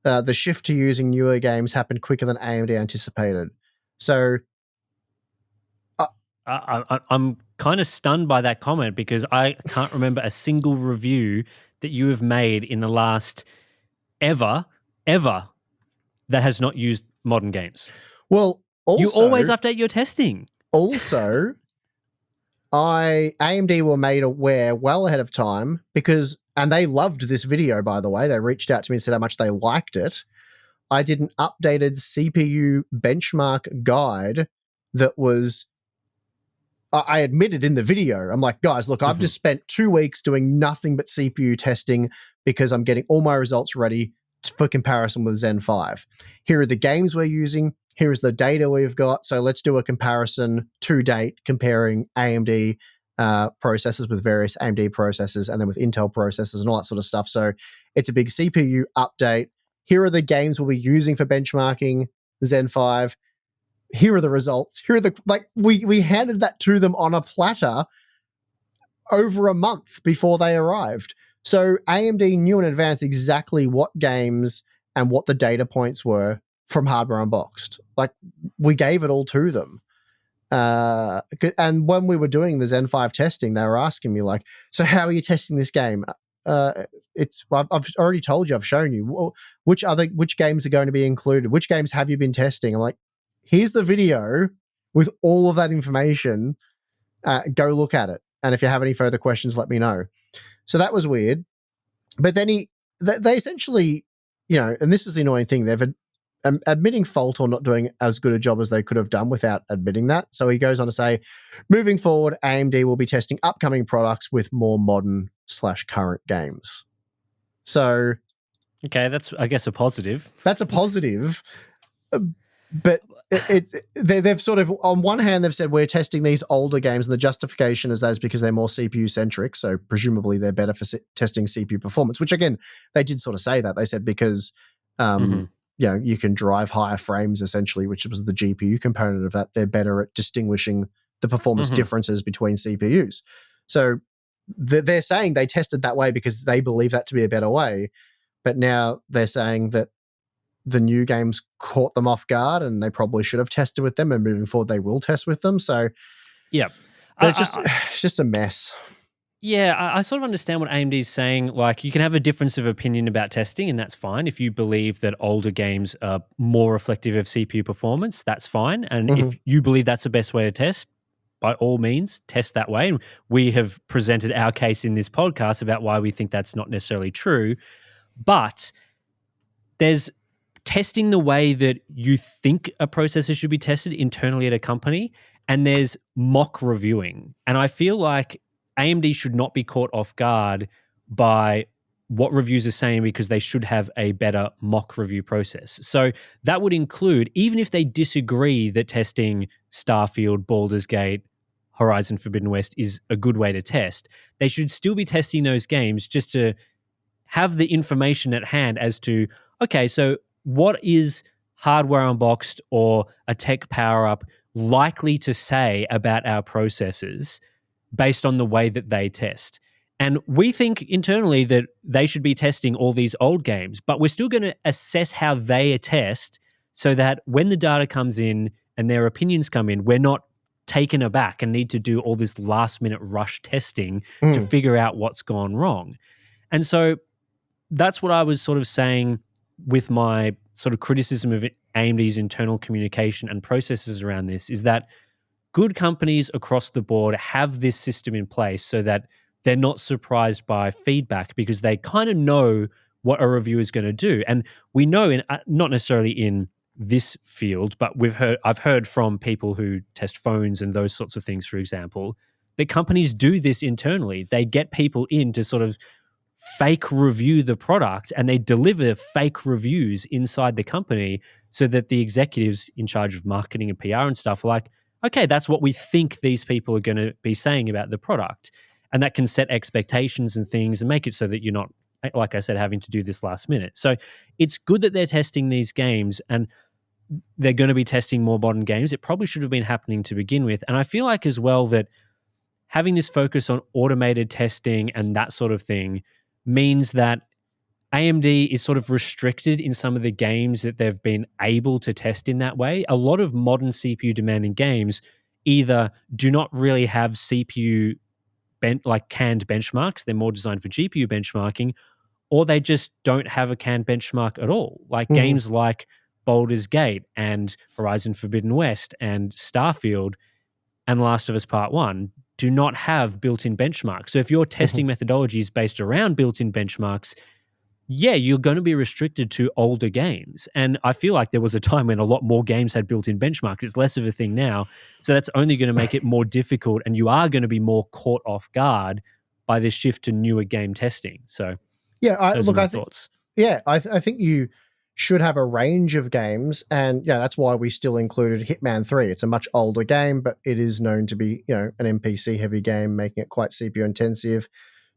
the shift to using newer games happened quicker than AMD anticipated. So I'm kind of stunned by that comment because I can't remember a single review that you have made in the last ever that has not used modern games. well, also, you always update your testing. Also, AMD were made aware well ahead of time and they loved this video, by the way. They reached out to me and said how much they liked it. I did an updated CPU benchmark guide that was, I admitted in the video, I'm like, guys, look, I've just spent 2 weeks doing nothing but CPU testing because I'm getting all my results ready for comparison with Zen 5. Here are the games we're using. Here is the data we've got. So let's do a comparison to date, comparing AMD processors with various AMD processors and then with Intel processors and all that sort of stuff. So it's a big CPU update. Here are the games we'll be using for benchmarking Zen 5. Here are the results. Here are we handed that to them on a platter over a month before they arrived. So AMD knew in advance exactly what games and what the data points were from Hardware Unboxed. Like, we gave it all to them. And when we were doing the Zen 5 testing, they were asking me like, so how are you testing this game? I've already told you, I've shown you. Which games are going to be included? Which games have you been testing? I'm like, here's the video with all of that information. Go look at it. And if you have any further questions, let me know. So that was weird. But then they essentially, and this is the annoying thing, they've admitting fault or not doing as good a job as they could have done without admitting that. So he goes on to say, moving forward, AMD will be testing upcoming products with more modern/current games. So, okay, that's, I guess, a positive. That's a positive. But they've sort of, on one hand, they've said we're testing these older games, and the justification is that is because they're more CPU centric. So presumably they're better for testing CPU performance, which again, they did sort of say that. They said because, you can drive higher frames essentially, which was the GPU component of that. They're better at distinguishing the performance differences between CPUs. So they're saying they tested that way because they believe that to be a better way. But now they're saying that the new games caught them off guard and they probably should have tested with them, and moving forward they will test with them. So yeah, it's just a mess. Yeah, I sort of understand what AMD is saying. Like, you can have a difference of opinion about testing, and that's fine. If you believe that older games are more reflective of CPU performance, that's fine. And if you believe that's the best way to test, by all means, test that way. And we have presented our case in this podcast about why we think that's not necessarily true. But there's testing the way that you think a processor should be tested internally at a company, and there's mock reviewing. And I feel like AMD should not be caught off guard by what reviews are saying because they should have a better mock review process. So that would include, even if they disagree that testing Starfield, Baldur's Gate, Horizon Forbidden West is a good way to test, they should still be testing those games just to have the information at hand as to, okay, so what is Hardware Unboxed or a tech power-up likely to say about our processors based on the way that they test. And we think internally that they should be testing all these old games, but we're still going to assess how they test so that when the data comes in and their opinions come in, we're not taken aback and need to do all this last-minute rush testing to figure out what's gone wrong. And so that's what I was sort of saying with my sort of criticism of AMD's internal communication and processes around this, is that good companies across the board have this system in place so that they're not surprised by feedback because they kind of know what a review is going to do. And we know, not necessarily in this field, but I've heard from people who test phones and those sorts of things, for example, that companies do this internally. They get people in to sort of fake review the product, and they deliver fake reviews inside the company so that the executives in charge of marketing and PR and stuff are like, okay, that's what we think these people are going to be saying about the product. And that can set expectations and things and make it so that you're not, like I said, having to do this last minute. So it's good that they're testing these games, and they're going to be testing more modern games. It probably should have been happening to begin with. And I feel like as well that having this focus on automated testing and that sort of thing means that AMD is sort of restricted in some of the games that they've been able to test in that way. A lot of modern CPU demanding games either do not really have CPU canned benchmarks, they're more designed for GPU benchmarking, or they just don't have a canned benchmark at all. Like Mhm. games like Baldur's Gate and Horizon Forbidden West and Starfield and Last of Us Part 1 do not have built-in benchmarks. So if your Mhm. testing methodology is based around built-in benchmarks, yeah, you're going to be restricted to older games. And I feel like there was a time when a lot more games had built-in benchmarks. It's less of a thing now. So that's only going to make it more difficult, and you are going to be more caught off guard by this shift to newer game testing. So Yeah, those are look, my I think thoughts. I think you should have a range of games, and yeah, that's why we still included Hitman 3. It's a much older game, but it is known to be, an NPC heavy game, making it quite CPU intensive.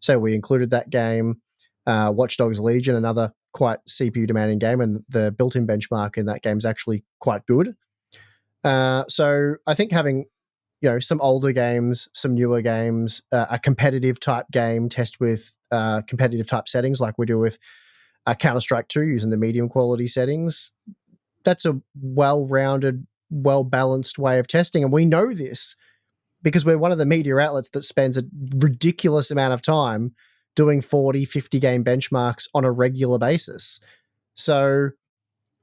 So we included that game. Watch Dogs Legion, another quite CPU demanding game, and the built-in benchmark in that game is actually quite good. So I think having some older games, some newer games, a competitive type game test with competitive type settings like we do with Counter-Strike 2 using the medium quality settings. That's a well-rounded, well-balanced way of testing. And we know this because we're one of the media outlets that spends a ridiculous amount of time doing 40, 50 game benchmarks on a regular basis. So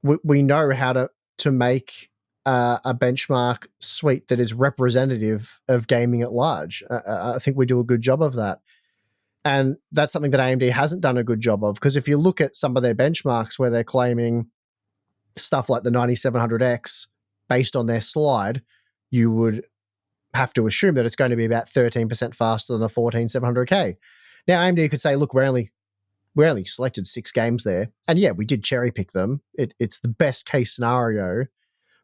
we know how to make a benchmark suite that is representative of gaming at large. I think we do a good job of that. And that's something that AMD hasn't done a good job of, because if you look at some of their benchmarks where they're claiming stuff like the 9700X based on their slide, you would have to assume that it's going to be about 13% faster than a 14700K. Now, AMD could say, look, we only selected 6 games there. And yeah, we did cherry pick them. It's the best case scenario,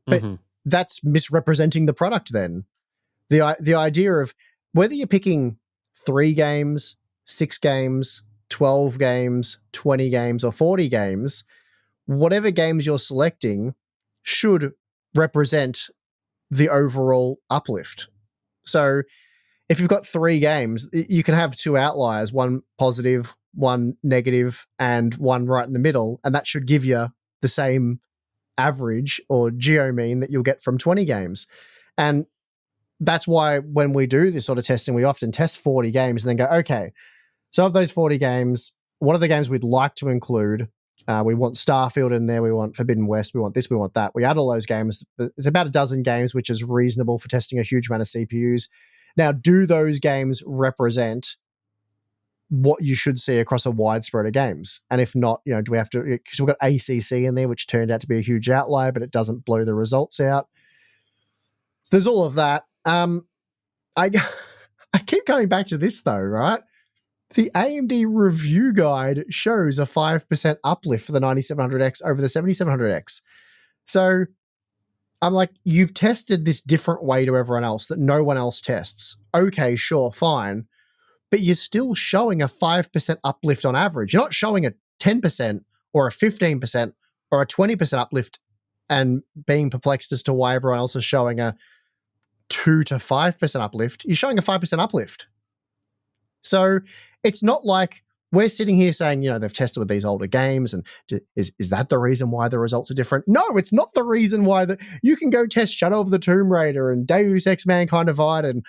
but Mm-hmm. that's misrepresenting the product then. The idea of whether you're picking 3 games, 6 games, 12 games, 20 games, or 40 games, whatever games you're selecting should represent the overall uplift. So if you've got 3 games, you can have 2 outliers, one positive, one negative, and one right in the middle, and that should give you the same average or geo mean that you'll get from 20 games. And that's why when we do this sort of testing, we often test 40 games and then go, okay, so of those 40 games, what are the games we'd like to include? We want Starfield in there. We want Forbidden West. We want this. We want that. We add all those games. It's about a dozen games, which is reasonable for testing a huge amount of CPUs. Now, do those games represent what you should see across a wide spread of games? And if not, do we have to, because we've got ACC in there, which turned out to be a huge outlier, but it doesn't blow the results out. So there's all of that. I I keep coming back to this though, right? The AMD review guide shows a 5% uplift for the 9700X over the 7700X. So I'm like, you've tested this different way to everyone else that no one else tests. Okay, sure, fine. But you're still showing a 5% uplift on average. You're not showing a 10% or a 15% or a 20% uplift and being perplexed as to why everyone else is showing a 2 to 5% uplift. You're showing a 5% uplift. So it's not like we're sitting here saying, they've tested with these older games, and is that the reason why the results are different? No, it's not the reason why. You can go test Shadow of the Tomb Raider and Deus Ex Mankind Divided and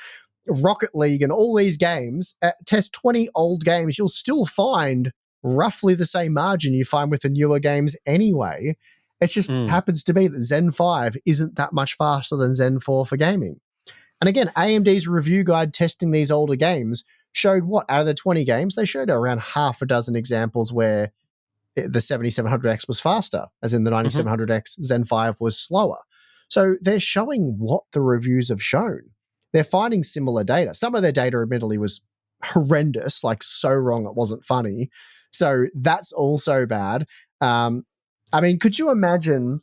Rocket League and all these games, test 20 old games, you'll still find roughly the same margin you find with the newer games anyway. It just happens to be that Zen 5 isn't that much faster than Zen 4 for gaming. And again, AMD's review guide testing these older games showed what? Out of the 20 games, they showed around half a dozen examples where the 7700X was faster, as in the 9700X Zen 5 was slower. So they're showing what the reviews have shown. They're finding similar data. Some of their data, admittedly, was horrendous, like so wrong it wasn't funny. So that's also bad. Could you imagine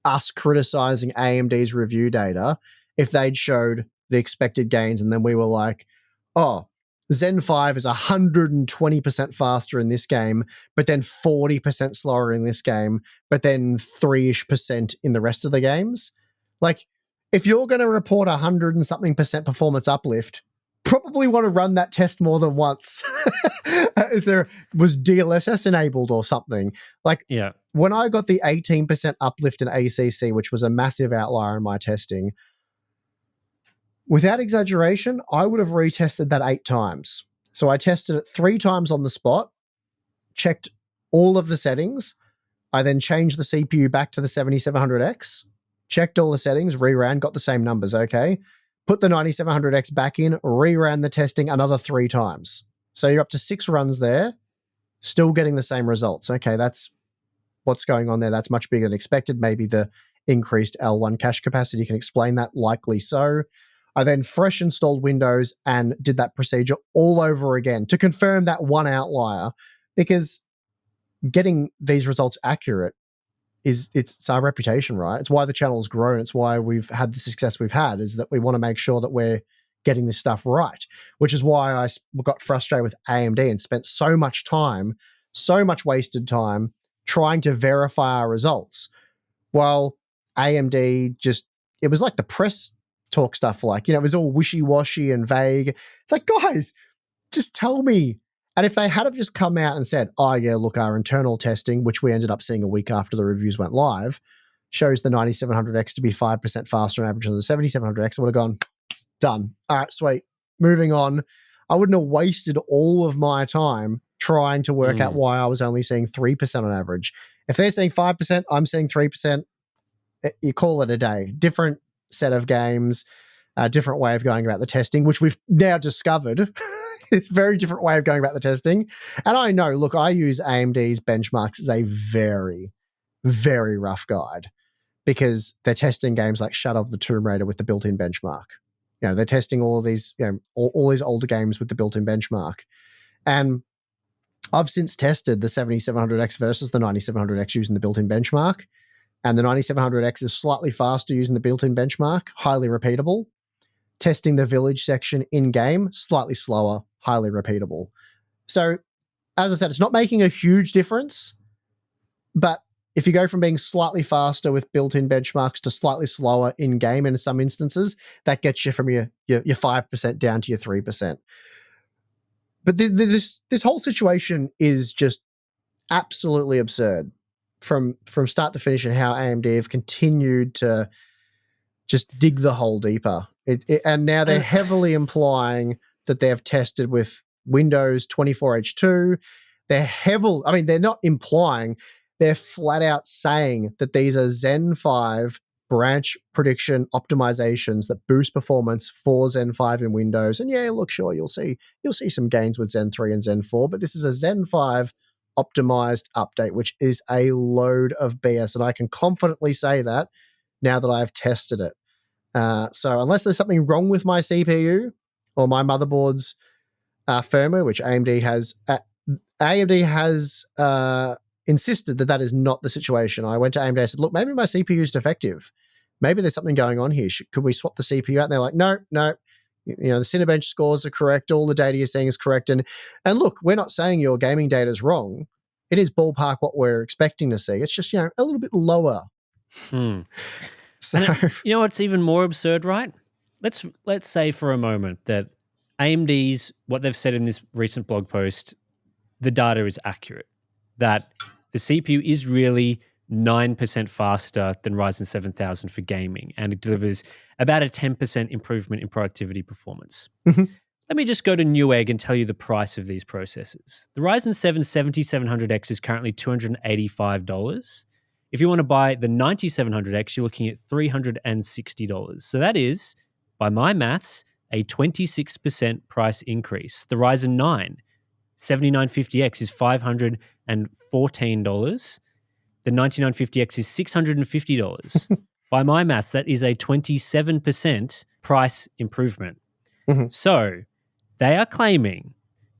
us criticizing AMD's review data if they'd showed the expected gains and then we were like, oh, Zen 5 is 120% faster in this game, but then 40% slower in this game, but then 3-ish% in the rest of the games? Like, if you're going to report 100 and something percent performance uplift, probably want to run that test more than once. Was DLSS enabled or something? Like, Yeah. when I got the 18% uplift in ACC, which was a massive outlier in my testing, without exaggeration, I would have retested that 8 times. So I tested it 3 times on the spot, checked all of the settings. I then changed the CPU back to the 7700X, checked all the settings, reran, got the same numbers, okay? Put the 9700X back in, reran the testing another 3 times. So you're up to 6 runs there, still getting the same results. Okay, that's what's going on there. That's much bigger than expected. Maybe the increased L1 cache capacity can explain that, likely so. I then fresh installed Windows and did that procedure all over again to confirm that one outlier, because getting these results accurate it's our reputation, right? It's why the channel's grown. It's why we've had the success we've had, is that we want to make sure that we're getting this stuff right, which is why I got frustrated with AMD and spent so much time, so much wasted time trying to verify our results. While AMD it was like the press talk stuff, like, it was all wishy-washy and vague. It's like, guys, just tell me. And if they had have just come out and said, oh yeah, look, our internal testing, which we ended up seeing a week after the reviews went live, shows the 9700X to be 5% faster on average than the 7700X, I would have gone, done. All right, sweet. Moving on. I wouldn't have wasted all of my time trying to work out why I was only seeing 3% on average. If they're saying 5%, I'm saying 3%, you call it a day. Different set of games, a different way of going about the testing, which we've now discovered. It's a very different way of going about the testing. And I know, look, I use AMD's benchmarks as a very, very rough guide, because they're testing games like Shadow of the Tomb Raider with the built-in benchmark. They're testing all of these, all these older games with the built-in benchmark. And I've since tested the 7700X versus the 9700X using the built-in benchmark. And the 9700X is slightly faster using the built-in benchmark, highly repeatable. Testing the village section in-game, slightly slower, highly repeatable. So, as I said, it's not making a huge difference, but if you go from being slightly faster with built-in benchmarks to slightly slower in-game in some instances, that gets you from your 5% down to your 3%. But this whole situation is just absolutely absurd from start to finish, and how AMD have continued to just dig the hole deeper. And now they're heavily implying that they have tested with Windows 24H2. They're not implying, they're flat out saying that these are Zen 5 branch prediction optimizations that boost performance for Zen 5 in Windows. And yeah, look, sure, you'll see some gains with Zen 3 and Zen 4, but this is a Zen 5 optimized update, which is a load of BS. And I can confidently say that now that I've tested it. So unless there's something wrong with my CPU or my motherboard's firmware, which AMD has insisted that is not the situation. I went to AMD and said, look, maybe my CPU is defective. Maybe there's something going on here. Could we swap the CPU out? And they're like, no. The Cinebench scores are correct. All the data you're seeing is correct. And look, we're not saying your gaming data is wrong. It is ballpark what we're expecting to see. It's just, a little bit lower. So, you know what's even more absurd, right? Let's say for a moment that AMD's, what they've said in this recent blog post, the data is accurate, that the CPU is really 9% faster than Ryzen 7000 for gaming, and it delivers about a 10% improvement in productivity performance. Mm-hmm. Let me just go to Newegg and tell you the price of these processors. The Ryzen 7 7700X is currently $285. If you want to buy the 9700X, you're looking at $360. So that is, by my maths, a 26% price increase. The Ryzen 9 7950X is $514. The 9950X is $650. By my maths, that is a 27% price improvement. Mm-hmm. So they are claiming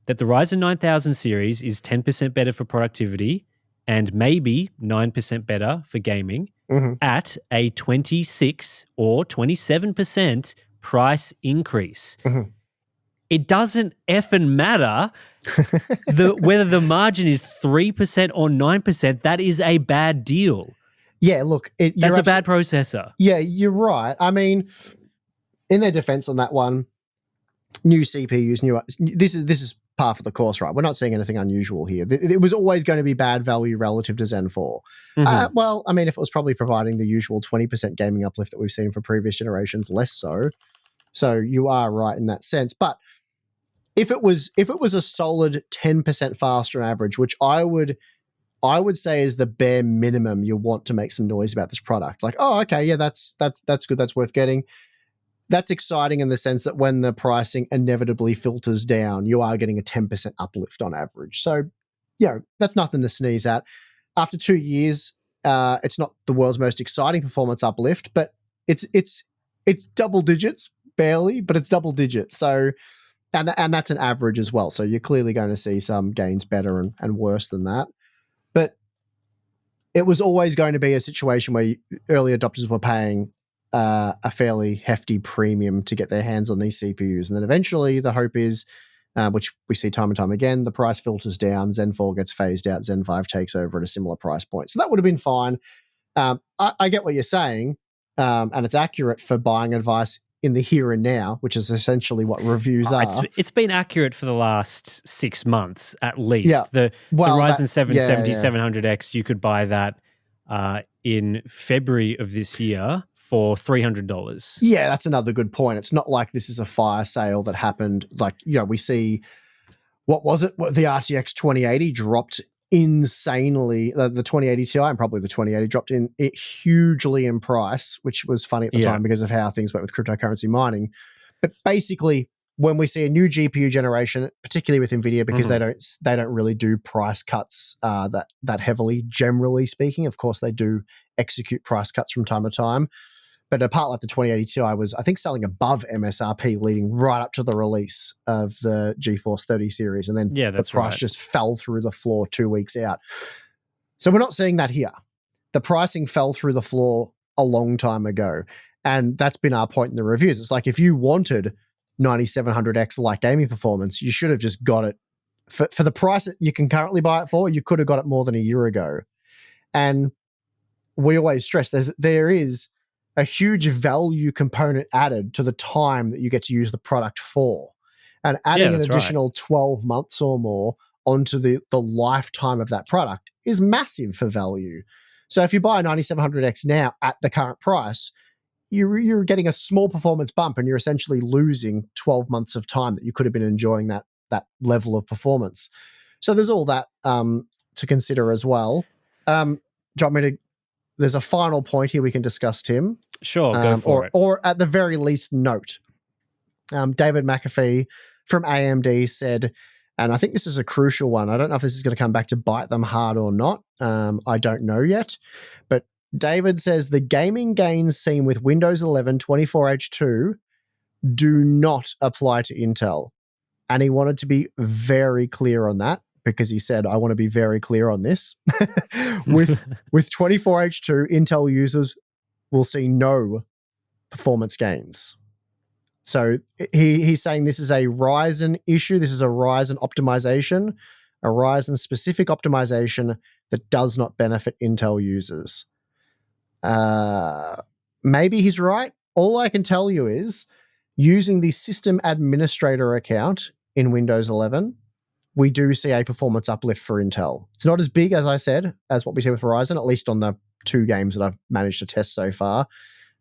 that the Ryzen 9000 series is 10% better for productivity and maybe 9% better for gaming at a 26 or 27% price increase. Mm-hmm. It doesn't effing matter whether the margin is 3% or 9%. That is a bad deal. Yeah, look. That's a bad processor. Yeah, you're right. I mean, in their defense on that one, new CPUs, this is par for the course, right? We're not seeing anything unusual here. It was always going to be bad value relative to Zen 4. Well, I mean, if it was probably providing the usual 20% gaming uplift that we've seen for previous generations, less so. So you are right in that sense. But if it was a solid 10% faster on average, which I would say is the bare minimum you want to make some noise about this product. Like, oh, okay, yeah, that's good, that's worth getting. That's exciting in the sense that when the pricing inevitably filters down, you are getting a 10% uplift on average. So, that's nothing to sneeze at. After 2 years, it's not the world's most exciting performance uplift, but it's double digits, barely, but it's double digits. So, and that's an average as well. So you're clearly going to see some gains better and worse than that. But it was always going to be a situation where early adopters were paying a fairly hefty premium to get their hands on these CPUs. And then eventually the hope is, which we see time and time again, the price filters down, Zen 4 gets phased out, Zen 5 takes over at a similar price point. So that would have been fine. I get what you're saying, and it's accurate for buying advice in the here and now, which is essentially what reviews are. It's been accurate for the last 6 months at least. Yeah. The Ryzen 7 700X, you could buy that in February of this year for $300. Yeah, that's another good point. It's not like this is a fire sale that happened. Like, we see, what was it? The RTX 2080 dropped insanely. The 2080 Ti and probably the 2080 dropped in it hugely in price, which was funny at the time because of how things went with cryptocurrency mining. But basically, when we see a new GPU generation, particularly with NVIDIA, because they don't really do price cuts that heavily, generally speaking. Of course, they do execute price cuts from time to time. But a part like the 2080 Ti was, I think, selling above MSRP leading right up to the release of the GeForce 30 series. And then the price just fell through the floor 2 weeks out. So we're not seeing that here. The pricing fell through the floor a long time ago. And that's been our point in the reviews. It's like, if you wanted 9700X like gaming performance, you should have just got it for the price that you can currently buy it for. You could have got it more than a year ago. And we always stress there is a huge value component added to the time that you get to use the product for. And adding an additional 12 months or more onto the lifetime of that product is massive for value. So if you buy a 9700X now at the current price, you're getting a small performance bump and you're essentially losing 12 months of time that you could have been enjoying that level of performance. So there's all that to consider as well. Do you want me to... There's a final point here we can discuss, Tim. Sure, go for it. Or at the very least, note. David McAfee from AMD said, and I think this is a crucial one. I don't know if this is going to come back to bite them hard or not. I don't know yet. But David says the gaming gains seen with Windows 11 24H2 do not apply to Intel. And he wanted to be very clear on that, because he said, I want to be very clear on this. With 24H2, Intel users will see no performance gains. So he's saying this is a Ryzen issue. This is a Ryzen optimization, a Ryzen-specific optimization that does not benefit Intel users. Maybe he's right. All I can tell you is, using the system administrator account in Windows 11, we do see a performance uplift for Intel. It's not as big, as I said, as what we see with Ryzen, at least on the 2 games that I've managed to test so far.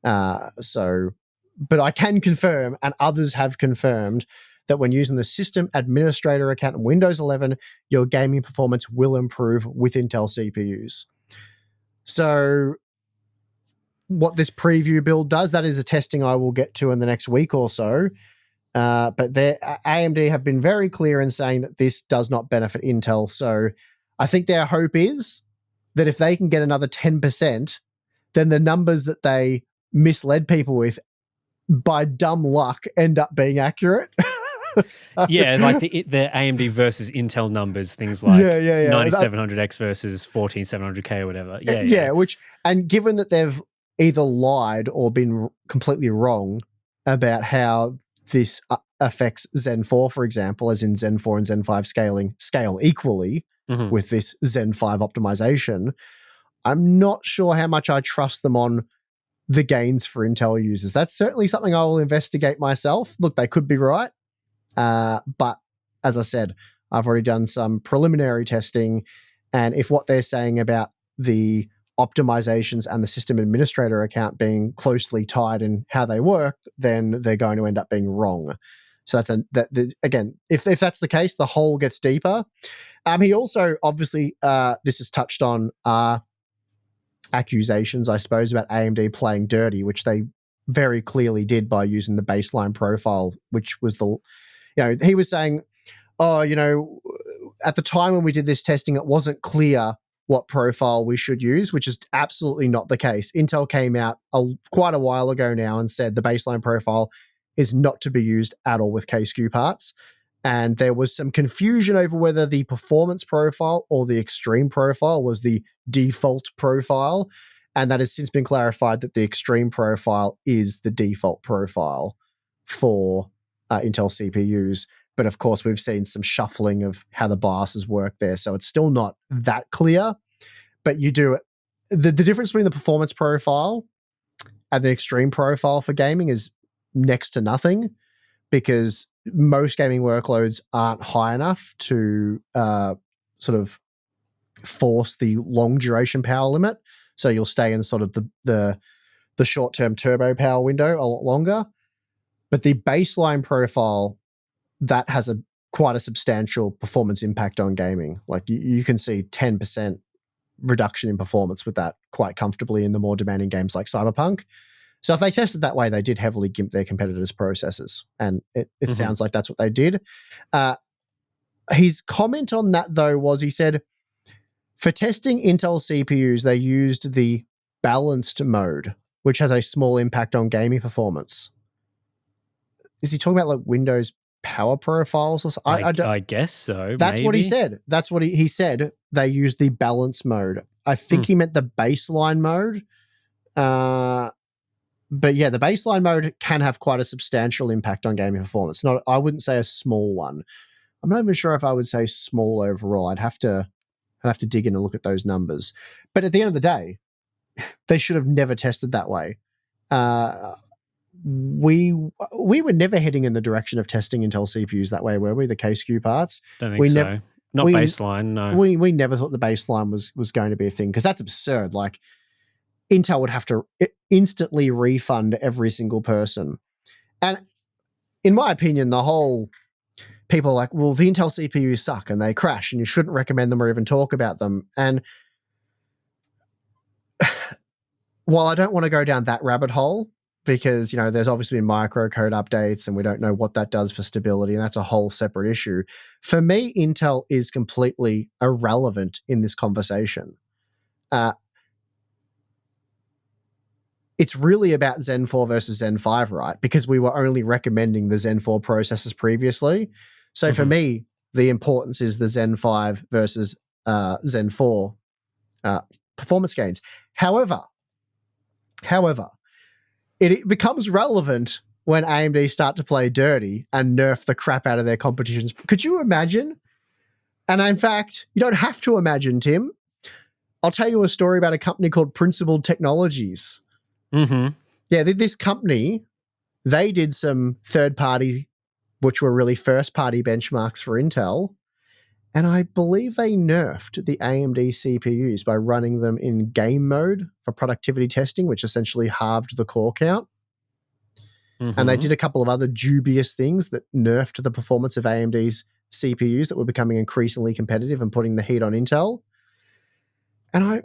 But I can confirm, and others have confirmed, that when using the system administrator account in Windows 11, your gaming performance will improve with Intel CPUs. So what this preview build does, that is a testing I will get to in the next week or so. But AMD have been very clear in saying that this does not benefit Intel. So I think their hope is that if they can get another 10%, then the numbers that they misled people with, by dumb luck, end up being accurate. So, yeah, like the AMD versus Intel numbers, things like 9700X versus 14700K or whatever. And given that they've either lied or been completely wrong about how this affects Zen 4, for example, as in Zen 4 and Zen 5 scale equally with this Zen 5 optimization, I'm not sure how much I trust them on the gains for Intel users. That's certainly something I will investigate myself. Look, they could be right. But as I said, I've already done some preliminary testing, and if what they're saying about the optimizations and the system administrator account being closely tied in how they work, then they're going to end up being wrong. So again, if that's the case, the hole gets deeper. He also obviously this is touched on accusations, I suppose, about AMD playing dirty, which they very clearly did by using the baseline profile, which was he was saying, at the time when we did this testing, it wasn't clear what profile we should use, which is absolutely not the case. Intel came out quite a while ago now and said the baseline profile is not to be used at all with K-SKU parts. And there was some confusion over whether the performance profile or the extreme profile was the default profile. And that has since been clarified that the extreme profile is the default profile for Intel CPUs. But of course, we've seen some shuffling of how the BIOSes work there. So it's still not that clear. But you do it. The difference between the performance profile and the extreme profile for gaming is next to nothing, because most gaming workloads aren't high enough to sort of force the long duration power limit. So you'll stay in sort of the short-term turbo power window a lot longer. But the baseline profile, that has quite a substantial performance impact on gaming. Like you can see 10% reduction in performance with that quite comfortably in the more demanding games like Cyberpunk. So if they tested that way, they did heavily gimp their competitors' processors. And it sounds like that's what they did. His comment on that, though, was he said, for testing Intel CPUs, they used the balanced mode, which has a small impact on gaming performance. Is he talking about like Windows power profiles or something? I guess so. That's maybe. what he said. That's what he said. They used the balance mode. I think he meant the baseline mode. But yeah, the baseline mode can have quite a substantial impact on gaming performance. I wouldn't say a small one. I'm not even sure if I would say small overall. I'd have to dig in and look at those numbers. But at the end of the day, they should have never tested that way. We were never heading in the direction of testing Intel CPUs that way, were we? The K-SKU parts. Don't think so. Not baseline, no. We never thought the baseline was going to be a thing, because that's absurd. Like, Intel would have to instantly refund every single person. And in my opinion, the whole people are like, well, the Intel CPUs suck and they crash and you shouldn't recommend them or even talk about them. And while I don't want to go down that rabbit hole, because, there's obviously been microcode updates and we don't know what that does for stability, and that's a whole separate issue. For me, Intel is completely irrelevant in this conversation. It's really about Zen 4 versus Zen 5, right? Because we were only recommending the Zen 4 processors previously. So for me, the importance is the Zen 5 versus Zen 4 performance gains. However, it becomes relevant when AMD start to play dirty and nerf the crap out of their competitions. Could you imagine? And in fact, you don't have to imagine, Tim. I'll tell you a story about a company called Principled Technologies. Yeah, this company, they did some third-party, which were really first-party benchmarks for Intel, and I believe they nerfed the AMD CPUs by running them in game mode for productivity testing, which essentially halved the core count. And they did a couple of other dubious things that nerfed the performance of AMD's CPUs that were becoming increasingly competitive and putting the heat on Intel. And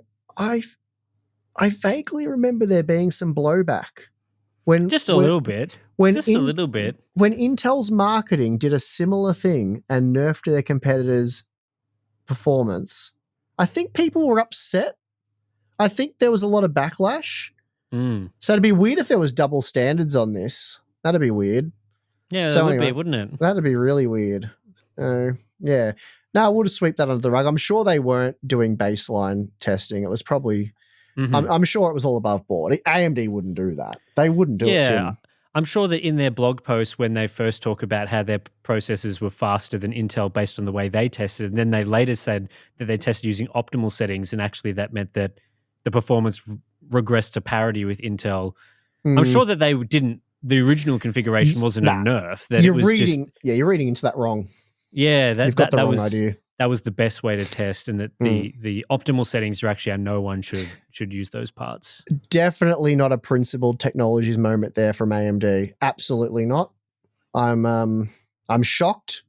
I vaguely remember there being some blowback. Just a little bit. When Intel's marketing did a similar thing and nerfed their competitors' performance, I think people were upset. I think there was a lot of backlash. So it'd be weird if there was double standards on this. That'd be weird. Yeah, that would be, wouldn't it? That'd be really weird. Yeah. No, we'll just sweep that under the rug. I'm sure they weren't doing baseline testing. It was probably... I'm sure it was all above board. AMD wouldn't do that. They wouldn't do it, Tim. I'm sure that in their blog post, when they first talk about how their processors were faster than Intel based on the way they tested, and then they later said that they tested using optimal settings, and actually that meant that the performance regressed to parity with Intel. I'm sure that they didn't the original configuration wasn't a Nah, nerf. That it was just you're reading into that wrong. yeah. You've got the wrong idea. That was the best way to test, and that the optimal settings are actually how no one should use those parts. Definitely not a principled technologies moment there from AMD. Absolutely not. I'm shocked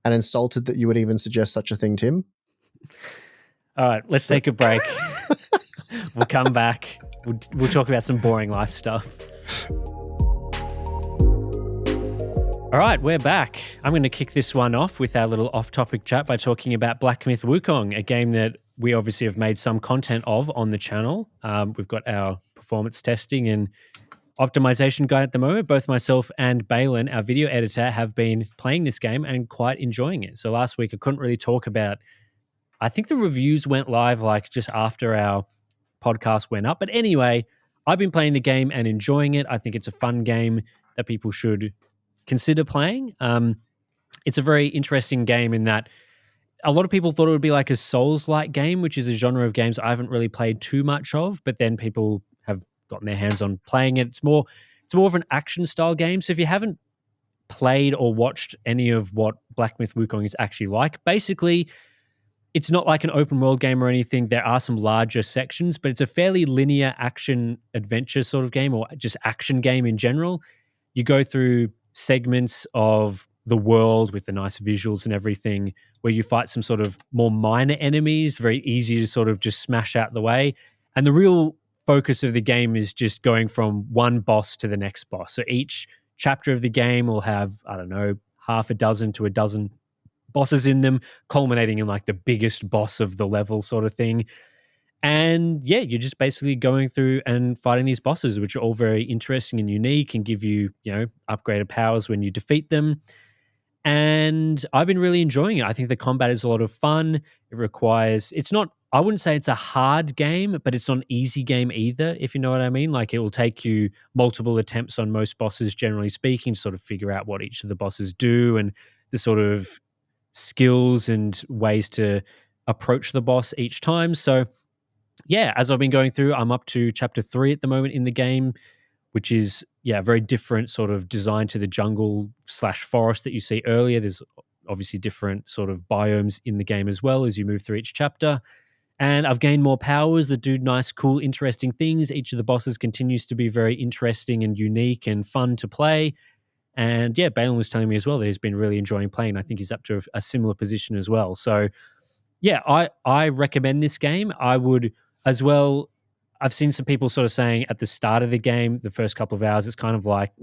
and insulted that you would even suggest such a thing, Tim. All right, let's take a break. We'll come back. We'll talk about some boring life stuff. All right, we're back. I'm going to kick this one off with our little off-topic chat by talking about Black Myth Wukong, a game that we obviously have made some content of on the channel. We've got our performance testing and optimization guide at the moment. Both myself and Balin, our video editor, have been playing this game and quite enjoying it. So last week I couldn't really talk about, I think the reviews went live like just after our podcast went up. But anyway, I've been playing the game and enjoying it. I think it's a fun game that people should consider playing. It's a very interesting game in that a lot of people thought it would be like a Souls-like game, which is a genre of games I haven't really played too much of, but then people have gotten their hands on playing it. It's more of an action style game. So if you haven't played or watched any of what Black Myth Wukong is actually like, basically it's not like an open world game or anything. There are some larger sections, but it's a fairly linear action adventure sort of game, or just action game in general. You go through segments of the world with the nice visuals and everything, where you fight some sort of more minor enemies, very easy to sort of just smash out the way. And the real focus of the game is just going from one boss to the next boss. So each chapter of the game will have, I don't know, half a dozen to a dozen bosses in them, culminating in like the biggest boss of the level sort of thing. And yeah, you're just basically going through and fighting these bosses, which are all very interesting and unique and give you, upgraded powers when you defeat them. And I've been really enjoying it. I think the combat is a lot of fun. I wouldn't say it's a hard game, but it's not an easy game either, if you know what I mean. Like, it will take you multiple attempts on most bosses, generally speaking, to sort of figure out what each of the bosses do and the sort of skills and ways to approach the boss each time. So yeah, as I've been going through, I'm up to chapter 3 at the moment in the game, which is, very different sort of design to the jungle/forest that you see earlier. There's obviously different sort of biomes in the game as well as you move through each chapter. And I've gained more powers that do nice, cool, interesting things. Each of the bosses continues to be very interesting and unique and fun to play. And yeah, Balin was telling me as well that he's been really enjoying playing. I think he's up to a similar position as well. So yeah, I recommend this game. I would as well. I've seen some people sort of saying at the start of the game, the first couple of hours, it's kind of like,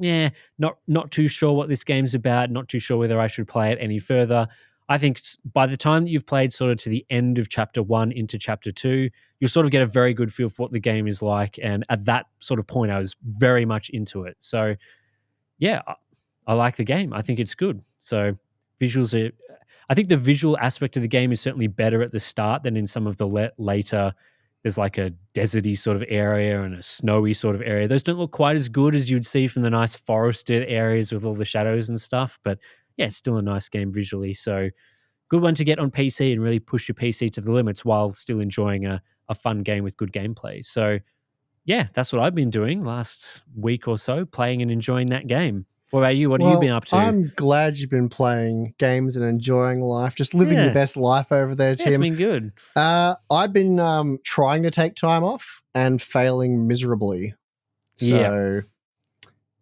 not too sure what this game's about, not too sure whether I should play it any further. I think by the time that you've played sort of to the end of chapter 1 into chapter 2, you'll sort of get a very good feel for what the game is like. And at that sort of point, I was very much into it. So yeah, I like the game. I think it's good. So I think the visual aspect of the game is certainly better at the start than in some of the later. There's like a deserty sort of area and a snowy sort of area. Those don't look quite as good as you'd see from the nice forested areas with all the shadows and stuff. But yeah, it's still a nice game visually. So good one to get on PC and really push your PC to the limits while still enjoying a fun game with good gameplay. So yeah, that's what I've been doing last week or so, playing and enjoying that game. What about you? What have you been up to? I'm glad you've been playing games and enjoying life, just living your best life over there, Tim. It's been good. I've been trying to take time off and failing miserably. So,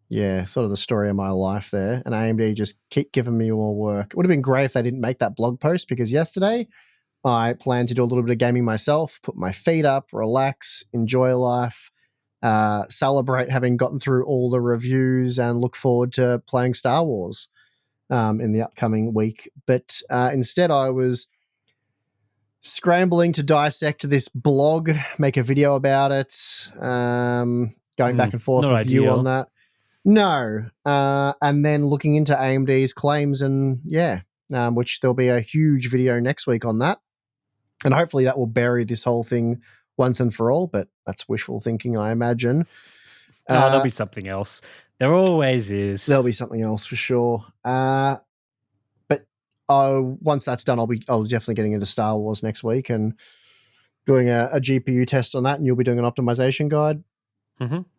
yeah, sort of the story of my life there. And AMD just keep giving me more work. It would have been great if they didn't make that blog post, because yesterday I planned to do a little bit of gaming myself, put my feet up, relax, enjoy life, celebrate having gotten through all the reviews, and look forward to playing Star Wars in the upcoming week. But instead I was scrambling to dissect this blog, make a video about it, going back and forth with you on that. No. And then looking into AMD's claims, and which there'll be a huge video next week on that. And hopefully that will bury this whole thing once and for all, but that's wishful thinking, I imagine. There'll be something else. There always is. There'll be something else for sure. But once that's done, I'll definitely getting into Star Wars next week and doing a GPU test on that, and you'll be doing an optimization guide.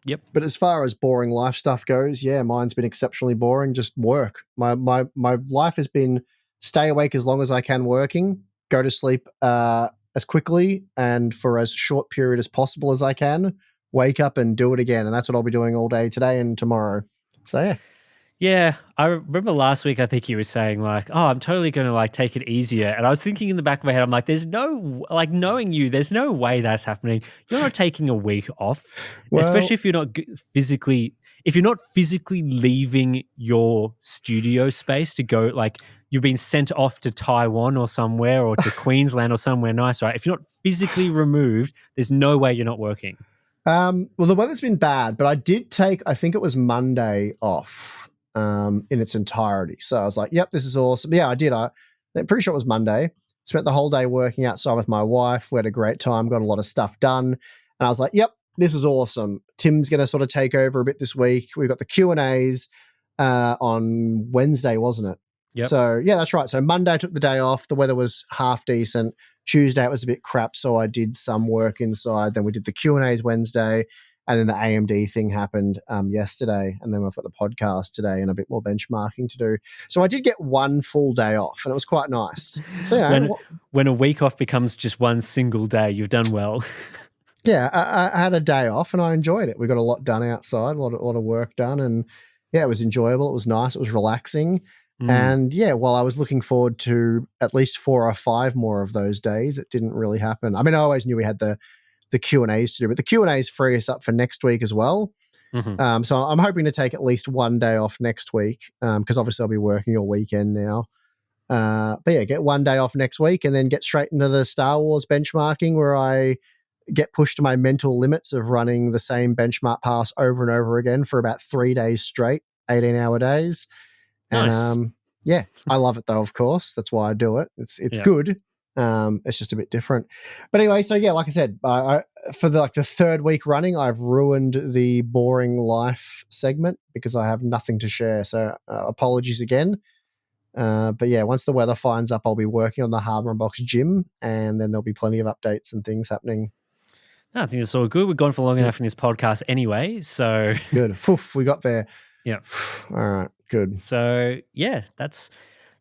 Yep. But as far as boring life stuff goes, yeah, mine's been exceptionally boring. Just work. My life has been stay awake as long as I can working, go to sleep as quickly and for as short period as possible as I can, wake up and do it again. And that's what I'll be doing all day today and tomorrow. So yeah. Yeah, I remember last week, I think you were saying like, "Oh, I'm totally going to like take it easier." And I was thinking in the back of my head, I'm like, "There's no like knowing you, there's no way that's happening. You're not taking a week off, Well, especially if you're not physically leaving your studio space to go like you've been sent off to Taiwan or somewhere or to Queensland or somewhere nice, right? If you're not physically removed, there's no way you're not working." well, the weather's been bad, but I did take, I think it was Monday off in its entirety. So I was like, yep, this is awesome. Yeah, I did. I'm pretty sure it was Monday. Spent the whole day working outside with my wife. We had a great time, got a lot of stuff done. And I was like, yep, this is awesome. Tim's going to sort of take over a bit this week. We've got the Q&As on Wednesday, wasn't it? Yep. So, yeah, that's right. So Monday I took the day off. The weather was half decent. Tuesday it was a bit crap, so I did some work inside. Then we did the Q&As Wednesday. And then the AMD thing happened yesterday. And then we've got the podcast today and a bit more benchmarking to do. So I did get one full day off and it was quite nice. So, you know, when a week off becomes just one single day, you've done well. Yeah, I had a day off and I enjoyed it. We got a lot done outside, a lot of work done. And yeah, it was enjoyable. It was nice. It was relaxing. And yeah, while I was looking forward to at least 4 or 5 more of those days, it didn't really happen. I mean, I always knew we had the Q&As to do, but the Q&As free us up for next week as well. So I'm hoping to take at least one day off next week because obviously I'll be working all weekend now. But yeah, get one day off next week and then get straight into the Star Wars benchmarking where I get pushed to my mental limits of running the same benchmark pass over and over again for about 3 days straight, 18-hour days. Nice. And yeah, I love it though, of course. That's why I do it. It's good. It's just a bit different. But anyway, so yeah, like I said, for the third week running, I've ruined the boring life segment because I have nothing to share. So apologies again. But yeah, once the weather finds up, I'll be working on the Harbour Box gym and then there'll be plenty of updates and things happening. No, I think it's all good. We've gone for long enough in this podcast anyway, so good. Poof, we got there. Yeah. All right, good. So yeah,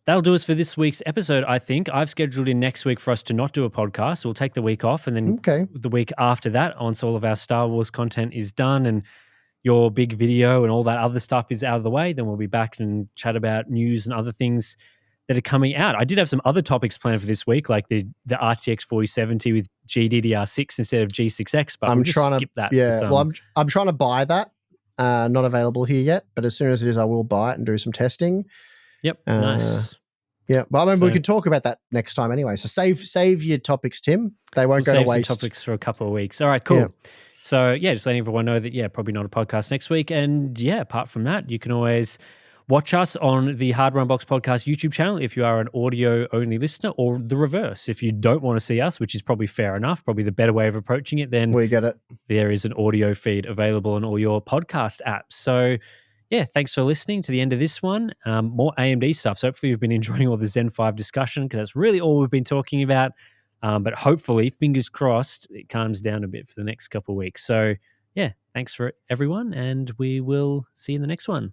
that'll do us for this week's episode. I think I've scheduled in next week for us to not do a podcast. So we'll take the week off, and then the week after that, once all of our Star Wars content is done and your big video and all that other stuff is out of the way, then we'll be back and chat about news and other things that are coming out. I did have some other topics planned for this week, like the RTX 4070 with GDDR6 instead of G6X, but we'll just skip that. Yeah, well, I'm trying to buy that. Not available here yet, but as soon as it is, I will buy it and do some testing. Yep, nice. Yeah, but I mean, we can talk about that next time anyway. So save your topics, Tim. They won't go to waste. Some topics for a couple of weeks. All right, cool. Yeah. So yeah, just letting everyone know that probably not a podcast next week. And yeah, apart from that, you can always watch us on the Hardware Unboxed Podcast YouTube channel if you are an audio-only listener, or the reverse. If you don't want to see us, which is probably fair enough, probably the better way of approaching it, then we get it. There is an audio feed available on all your podcast apps. So yeah, thanks for listening to the end of this one. More AMD stuff. So hopefully you've been enjoying all the Zen 5 discussion because that's really all we've been talking about. But hopefully, fingers crossed, it calms down a bit for the next couple of weeks. So yeah, thanks for everyone, and we will see you in the next one.